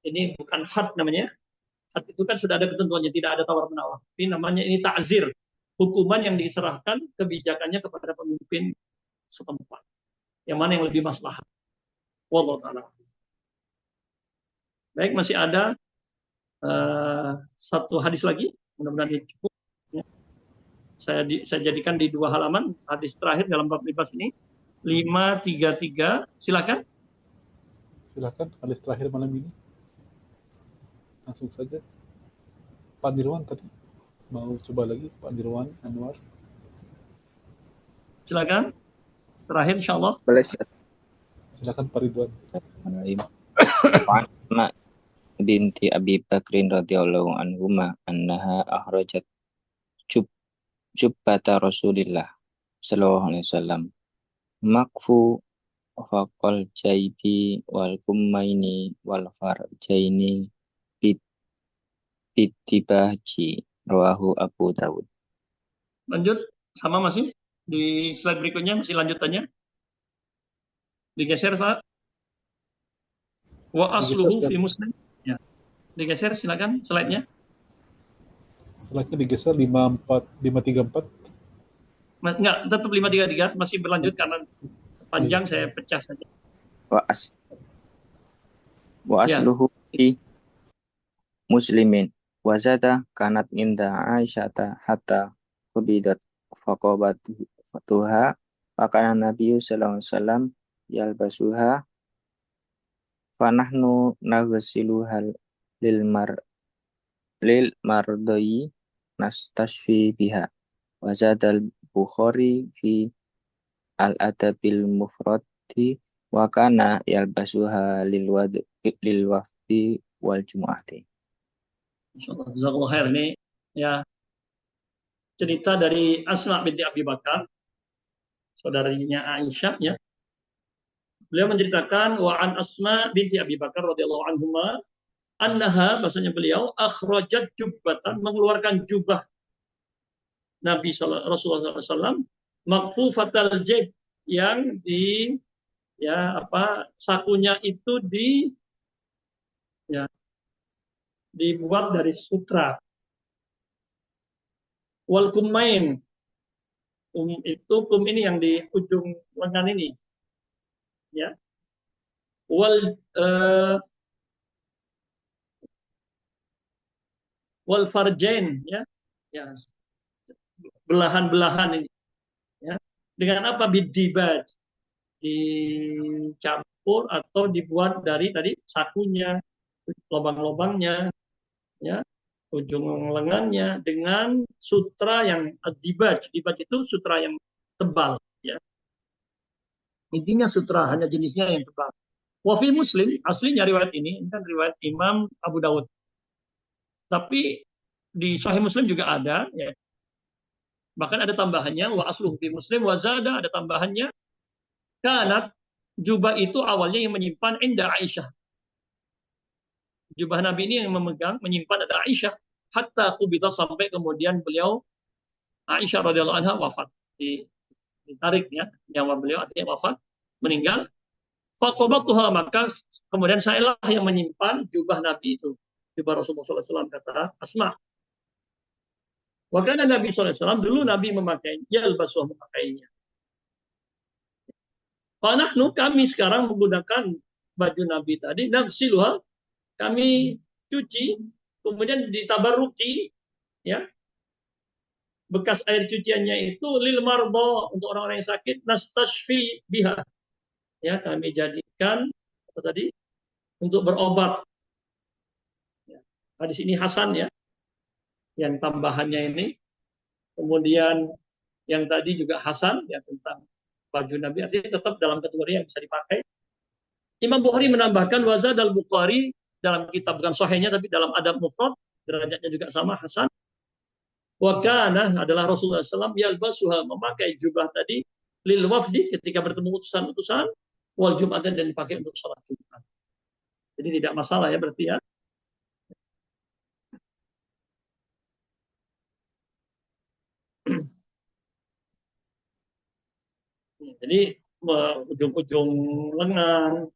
Ini bukan had namanya. Had itu kan sudah ada ketentuannya, tidak ada tawar menawar. Ini namanya ini ta'zir, hukuman yang diserahkan kebijakannya kepada pemimpin setempat. Yang mana yang lebih maslahat. Wallahu ta'ala. Baik, masih ada satu hadis lagi, mudah-mudahan ini cukup. Ya. Saya jadikan di 2 halaman, hadis terakhir dalam bab libas ini, 533, silakan. Silakan, hadis terakhir malam ini. Langsung saja. Pak Dirwan tadi, mau coba lagi, Pak Dirwan Anwar. Silakan, terakhir insyaAllah. Boleh. Silakan Pak Ridwan. Binti Abi Bakrin radhiyallahu anhuma annaha akhrajat jubbata Rasulillah sallallahu alaihi wasallam makfu faqal jaibi wal kummaini wal farjaini bitibahji rawahu Abu Dawud. Lanjut, sama masih di slide berikutnya, masih lanjutannya. Digeser, Pak. Wa asluhu fi Muslim. Ya. Digeser, silakan slide-nya. Slide-nya digeser 534. Enggak, tetap 533, masih berlanjut karena panjang, saya pecah saja. Wa asluhu fi Muslimin wa zada kanat inda Aisyata hatta qubidat faqabatuha fakana Nabi sallallahu alaihi wasallam yalbasuha fanahnu naghsiluha lil mardai nastashfi biha wa zadal Bukhari fi al-adabil mufradi Wa kana yalbasuha lil wafdi wal jumu'ati. Insyaallah, jazakallahu khair. Ini ya cerita dari Asma binti Abi Bakar, saudarinya Aisyah ya. Beliau menceritakan wa an Asma binti Abi Bakar radhiyallahu anhuma annaha, bahasanya beliau akhrajat jubbatan, mengeluarkan jubah Nabi Rasulullah SAW makfufatal jib, yang di sakunya itu dibuat dari sutra. Wal kumain, itu kum ini yang di ujung lengan ini, ya. Wal farjain, ya, belahan-belahan ini, ya. Dengan apa? Bidibaj, dicampur atau dibuat dari tadi sakunya, lubang-lubangnya, ya, ujung lengannya dengan sutra yang dibaj. Dibaj itu sutra yang tebal, ya. Intinya sutra, hanya jenisnya yang tebal. Wafi Muslim, aslinya riwayat ini kan riwayat Imam Abu Dawud. Tapi di Sahih Muslim juga ada, ya. Bahkan ada tambahannya, wa asluhu fi Muslim wa zada, ada tambahannya. Kanat, jubah itu awalnya yang menyimpan inda Aisyah. Jubah Nabi ini yang memegang, menyimpan ada Aisyah. Hatta kubita, sampai kemudian beliau, Aisyah radhiyallahu anha wafat. Ditarik, ya, nyawa beliau, artinya wafat, meninggal. Faqabatuha, maka kemudian sayalah yang menyimpan jubah Nabi itu. Jubah Rasulullah SAW, kata Asma. Wakana Nabi SAW, dulu Nabi memakai, yalbasuh, memakainya. Fanahnu, kami sekarang menggunakan baju Nabi tadi, nafsiluha, kami cuci, kemudian ditabaruki, ya, bekas air cuciannya itu lil marbo, untuk orang-orang yang sakit, nastashfi biha, ya, kami jadikan apa tadi, untuk berobat. Ya. Hadis ini Hasan, ya, yang tambahannya ini. Kemudian yang tadi juga Hasan, ya, tentang baju Nabi, artinya tetap dalam kategori yang bisa dipakai. Imam Bukhari menambahkan wazad al-Bukhari dalam kitab, bukan sahihnya tapi dalam adab mufrad, derajatnya juga sama, Hasan. Wa kana, adalah Rasulullah SAW yalbasuha, memakai jubah tadi lil wafdi, ketika bertemu utusan-utusan, wal jum'atan, dan dipakai untuk sholat Jumat. Jadi tidak masalah, ya, berarti, ya. Jadi ujung-ujung lengan,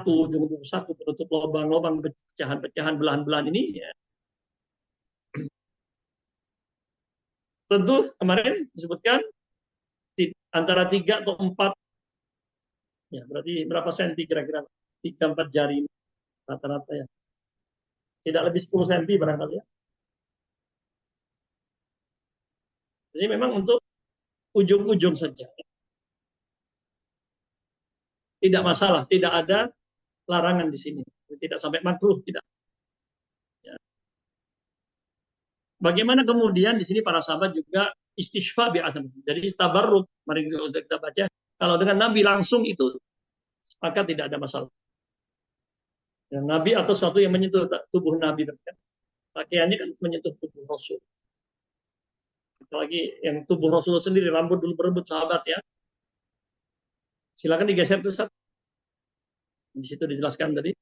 ujung-ujung saku, penutup lubang-lubang, pecahan-pecahan, belahan-belahan ini, ya. Tentu kemarin disebutkan antara 3 atau 4, ya, berarti berapa senti kira-kira, 3-4 jari rata-rata, ya. Tidak lebih 10 senti barangkali, ya. Jadi memang untuk ujung-ujung saja, ya. Tidak masalah, tidak ada larangan di sini, tidak sampai makruh, tidak. Ya. Bagaimana kemudian di sini para sahabat juga istishfa bi'asam. Jadi tabarruk, mari kita baca. Kalau dengan Nabi langsung itu, maka tidak ada masalah. Yang Nabi atau sesuatu yang menyentuh tubuh Nabi, pakaiannya kan menyentuh tubuh Rasul. Apalagi yang tubuh Rasulullah sendiri, rambut dulu berebut sahabat, ya. Silakan digeser tuh, Ustaz. Di situ dijelaskan tadi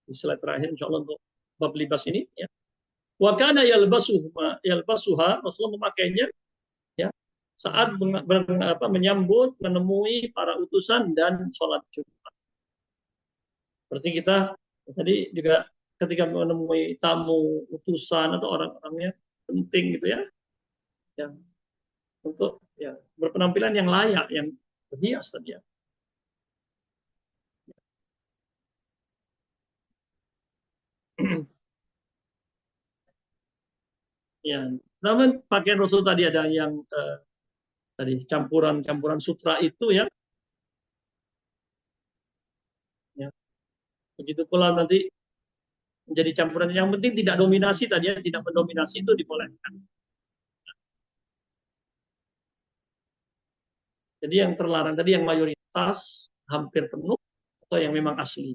di slide terakhir, insyaallah, untuk bab libas ini, ya. Wa kana yalbasuha, Rasulullah memakainya, ya, saat menyambut, menemui para utusan dan sholat Jumat. Seperti kita tadi juga ketika menemui tamu, utusan, atau orang-orangnya penting, gitu, ya, yang untuk, ya, berpenampilan yang layak, yang berhias tadi, ya. Ya, namun pakaian Rasul tadi ada yang tadi campuran sutra itu, ya. Ya. Begitu pula nanti menjadi campuran, yang penting tidak dominasi tadi, ya, tidak mendominasi, itu dibolehkan. Jadi yang terlarang tadi yang mayoritas hampir penuh, atau yang memang asli.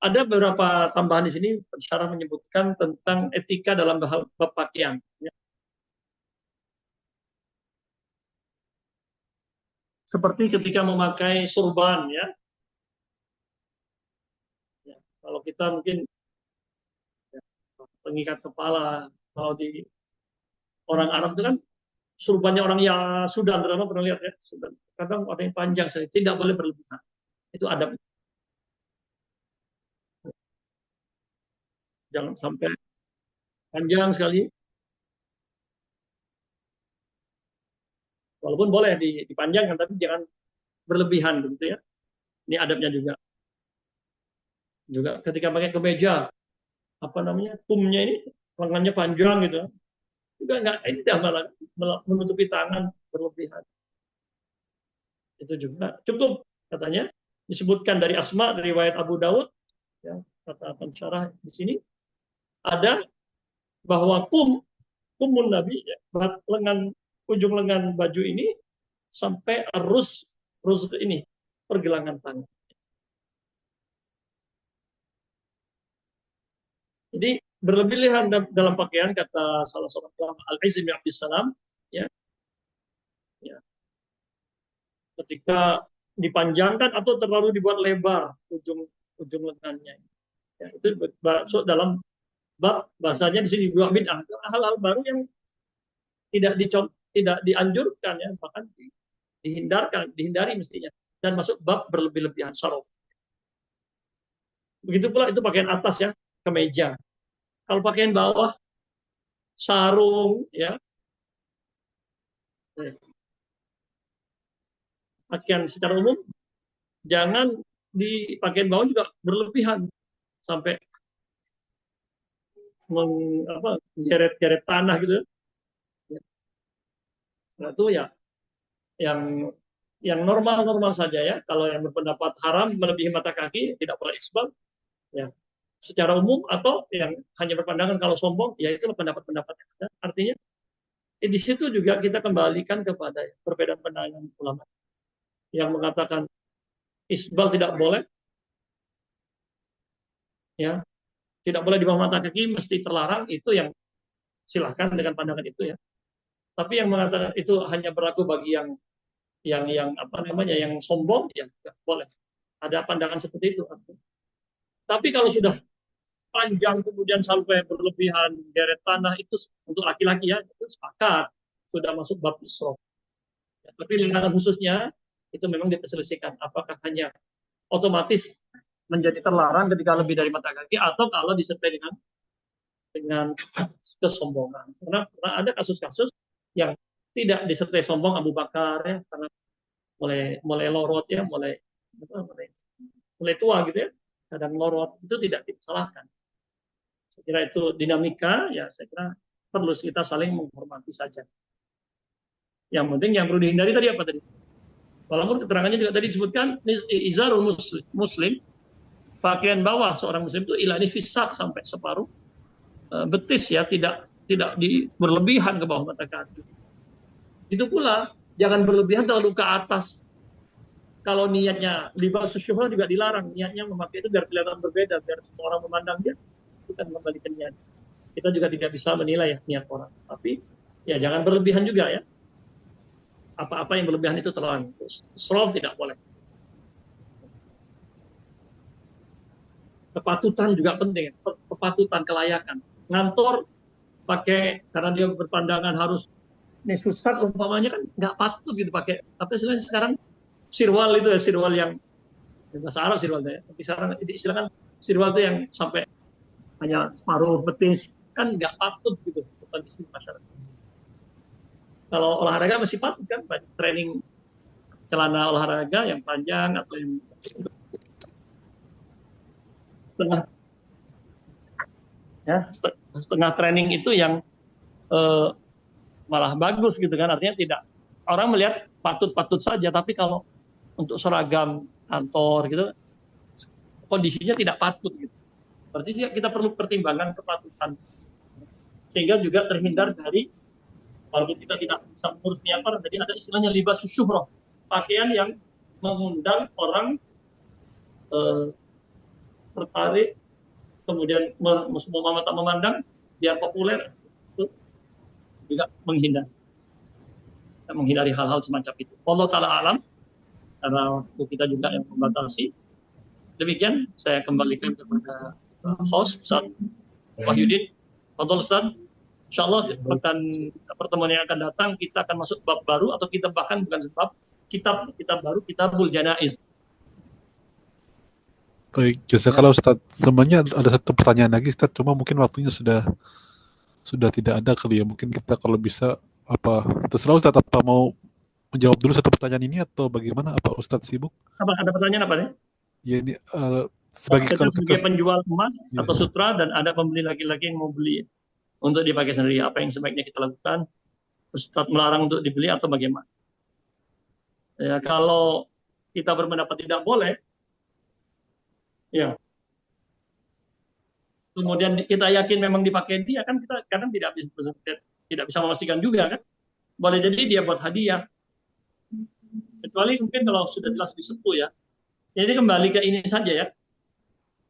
Ada beberapa tambahan di sini, syarah menyebutkan tentang etika dalam bab pakaian. Ya. Seperti ketika memakai surban, ya. Ya, kalau kita mungkin ya, pengikat kepala, kalau di orang Arab itu kan surbannya orang yang Sudan, terutama pernah lihat ya, Sudan. Kadang ada yang panjang sekali, tidak boleh berlebihan. Itu adab. Jangan sampai panjang sekali. Walaupun boleh dipanjangkan, tapi jangan berlebihan, gitu ya. Ini adabnya juga. Juga ketika pakai kemeja, apa namanya, pumnya ini lengannya panjang gitu. Juga enggak, ini tidak malah menutupi tangan berlebihan. Itu juga cukup katanya disebutkan dari Asma, dari riwayat Abu Daud, ya, kata pensyarah di sini ada bahwa pumun Nabi, ya, ujung lengan baju ini sampai rus ini pergelangan tangan. Jadi berlebihan dalam pakaian, kata salah seorang ulama Al-Izz bin Abdissalam, ya, ya, ketika dipanjangkan atau terlalu dibuat lebar ujung lengannya, ya, itu masuk dalam bab bahasanya di sini dua bid'ah, hal-hal baru yang tidak dianjurkan, ya, bahkan dihindari mestinya, dan masuk bab berlebih-lebihan syaraf. Begitu pula itu pakaian atas, ya, kemeja. Kalau pakaian bawah, sarung, ya, pakaian secara umum jangan di pakaian bawah juga berlebihan sampai menggeret-geret tanah gitu. Nah, itu ya yang normal-normal saja, ya. Kalau yang berpendapat haram melebihi mata kaki, tidak boleh isbal, ya, secara umum, atau yang hanya berpandangan kalau sombong, ya itu pendapat-pendapat yang ada. Artinya di situ juga kita kembalikan kepada perbedaan pandangan ulama yang mengatakan isbal tidak boleh, ya, tidak boleh di bawah mata kaki, mesti terlarang, itu yang silahkan dengan pandangan itu, ya. Tapi yang mengatakan itu hanya berlaku bagi yang apa namanya, yang sombong, ya tidak boleh. Ada pandangan seperti itu. Tapi kalau sudah panjang kemudian sampai berlebihan deret tanah, itu untuk laki-laki, ya, itu sepakat sudah masuk bab israf. Ya, tapi larangan khususnya itu memang diperselisihkan, apakah hanya otomatis menjadi terlarang ketika lebih dari mata kaki, atau kalau disertai dengan kesombongan. Karena ada kasus-kasus yang tidak disertai sombong, Abu Bakar, ya, karena mulai lorot, ya, mulai tua gitu, ya, kadang lorot, itu tidak disalahkan. Saya kira itu dinamika, ya, saya kira perlu kita saling menghormati saja. Yang penting yang perlu dihindari tadi apa tadi? Walaupun keterangannya juga tadi disebutkan izarul muslim, pakaian bawah seorang muslim itu ila nisfis sak, sampai separuh betis, ya, tidak berlebihan ke bawah mata kaki. Itu pula jangan berlebihan terlalu ke atas. Kalau niatnya libas syuhra juga dilarang, niatnya memakai itu biar kelihatan berbeda, biar semua orang memandang dia, bukan membalikan niat. Kita juga tidak bisa menilai, ya, niat orang. Tapi ya jangan berlebihan juga, ya. Apa-apa yang berlebihan itu terlarang. Israf tidak boleh. Kepatutan juga penting, kepatutan, kelayakan. Ngantor pakai, karena dia berpandangan harus ini susah, umpamanya kan nggak patut gitu pakai. Apa istilahnya sekarang sirwal itu, ya, sirwal yang bahasa Arab sirwalnya, ya. Tapi sekarang istilahnya sirwal itu yang sampai hanya separuh betis, kan nggak patut gitu, bukan di sini masyarakat. Kalau olahraga masih patut kan, training celana olahraga yang panjang atau yang setengah training itu yang malah bagus gitu kan, artinya tidak, orang melihat patut-patut saja, tapi kalau untuk seragam kantor gitu kondisinya tidak patut gitu. Berarti kita perlu pertimbangan kepatutan, sehingga juga terhindar dari, kalau kita tidak bisa mengurus niat, jadi ada istilahnya libas syuhroh, pakaian yang mengundang orang tertarik, kemudian memandang biar populer, itu juga menghindari hal-hal semacam itu. Allah Ta'ala alam, karena waktu kita juga yang membatasi. Demikian, saya kembalikan kepada host Ustaz Wahyudin. Fadhol Ustaz. Insyaallah pertemuan yang akan datang kita akan masuk bab baru, atau kita bahkan bukan bab, kitab baru, Kitabul Janaiz. Baik, jazakallah Ustaz. Sebenarnya ada satu pertanyaan lagi Ustaz, cuma mungkin waktunya sudah tidak ada kali ya. Mungkin kita kalau bisa terserah Ustaz, apa mau menjawab dulu satu pertanyaan ini atau bagaimana? Apa Ustaz sibuk? Ada pertanyaan apa nih? Ya ini sebagai penjual emas atau sutra, dan ada pembeli laki-laki yang mau beli untuk dipakai sendiri, apa yang sebaiknya kita lakukan? Ustaz melarang untuk dibeli atau bagaimana? Ya, kalau kita berpendapat tidak boleh, ya, kemudian kita yakin memang dipakai dia, kan kita kadang tidak bisa memastikan juga kan. Boleh jadi dia buat hadiah, kecuali mungkin kalau sudah jelas disepuh ya. Jadi kembali ke ini saja ya.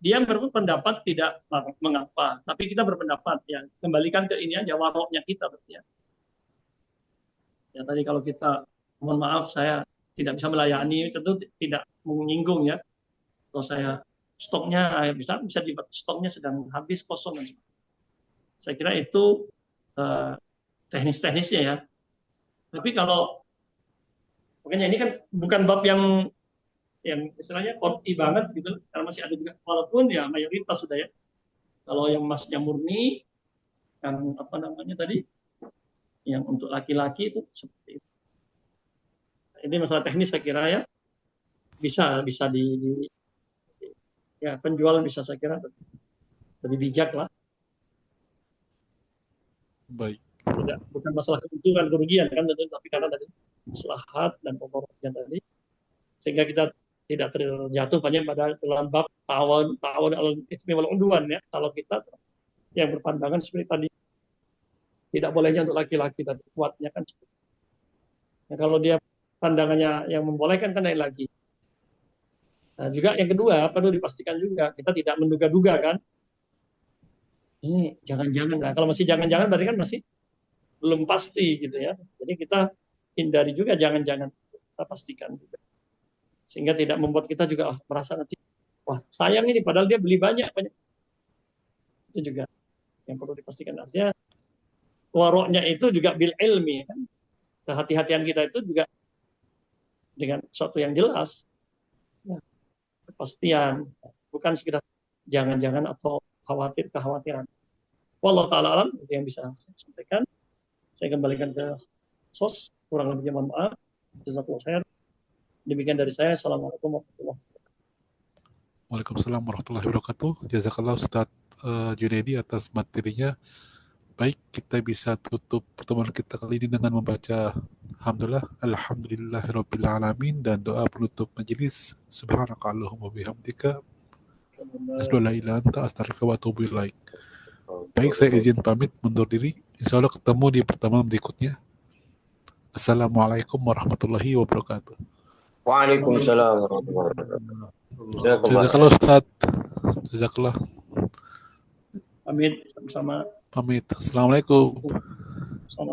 Dia berpendapat tidak mengapa, tapi kita berpendapat ya, kembalikan ke ini aja, waroknya kita berarti ya. Ya tadi kalau kita mohon maaf saya tidak bisa melayani, tentu tidak menyinggung ya. Atau saya stoknya bisa stoknya sedang habis, kosong. Saya kira itu teknis-teknisnya ya. Tapi kalau makanya ini kan bukan bab yang istilahnya qot'i banget gitu, karena masih ada juga, walaupun ya mayoritas sudah ya. Kalau yang emasnya murni, yang apa namanya tadi, yang untuk laki-laki itu seperti itu. Ini masalah teknis saya kira ya, bisa ya penjual bisa saya kira lebih bijak lah. Baik. Bukan masalah keuntungan kerugian kan, tapi karena tadi maslahat dan pemorotan tadi, sehingga kita tidak terjatuh banyak pada dalam bab ta'awun al-itsmi wal 'udwan ya. Kalau kita yang berpandangan seperti tadi, tidak bolehnya untuk laki-laki tadi, kuatnya kan seperti. Ya, kalau dia pandangannya yang membolehkan kan lain lagi. Nah, juga yang kedua perlu dipastikan juga, kita tidak menduga-duga kan. Ini jangan-jangan, nah kalau masih jangan-jangan berarti kan masih belum pasti gitu ya. Jadi kita hindari juga jangan-jangan, kita pastikan juga. Sehingga tidak membuat kita juga merasa nanti, wah sayang ini padahal dia beli banyak. Itu juga yang perlu dipastikan. Artinya waroknya itu juga bil ilmi kan. Kehati-hatian kita itu juga dengan sesuatu yang jelas. Ya, kepastian, bukan sekedar jangan-jangan atau kekhawatiran. Wallahu ta'ala alam, itu yang bisa saya sampaikan. Saya kembalikan ke host, kurang lebihnya mohon maaf. Jazakallahu khair. Demikian dari saya. Assalamualaikum warahmatullahi wabarakatuh. Waalaikumsalam warahmatullahi wabarakatuh. Jazakallah Ustaz Junaidi atas materinya. Baik, kita bisa tutup pertemuan kita kali ini dengan membaca Alhamdulillahirabbil alamin dan doa penutup majelis. Subhanakallahumma bihamdika asyhadu an la ilaha illa anta astaghfiruka wa atubu ilaik. Baik, saya izin pamit mundur diri. Insyaallah ketemu di pertemuan berikutnya. Assalamualaikum warahmatullahi wabarakatuh. Waalaikumsalam warahmatullahi wabarakatuh. Jazakallah Ustaz. Jazakallah. Pamit sama-sama. Pamit. Assalamualaikum. Assalamualaikum.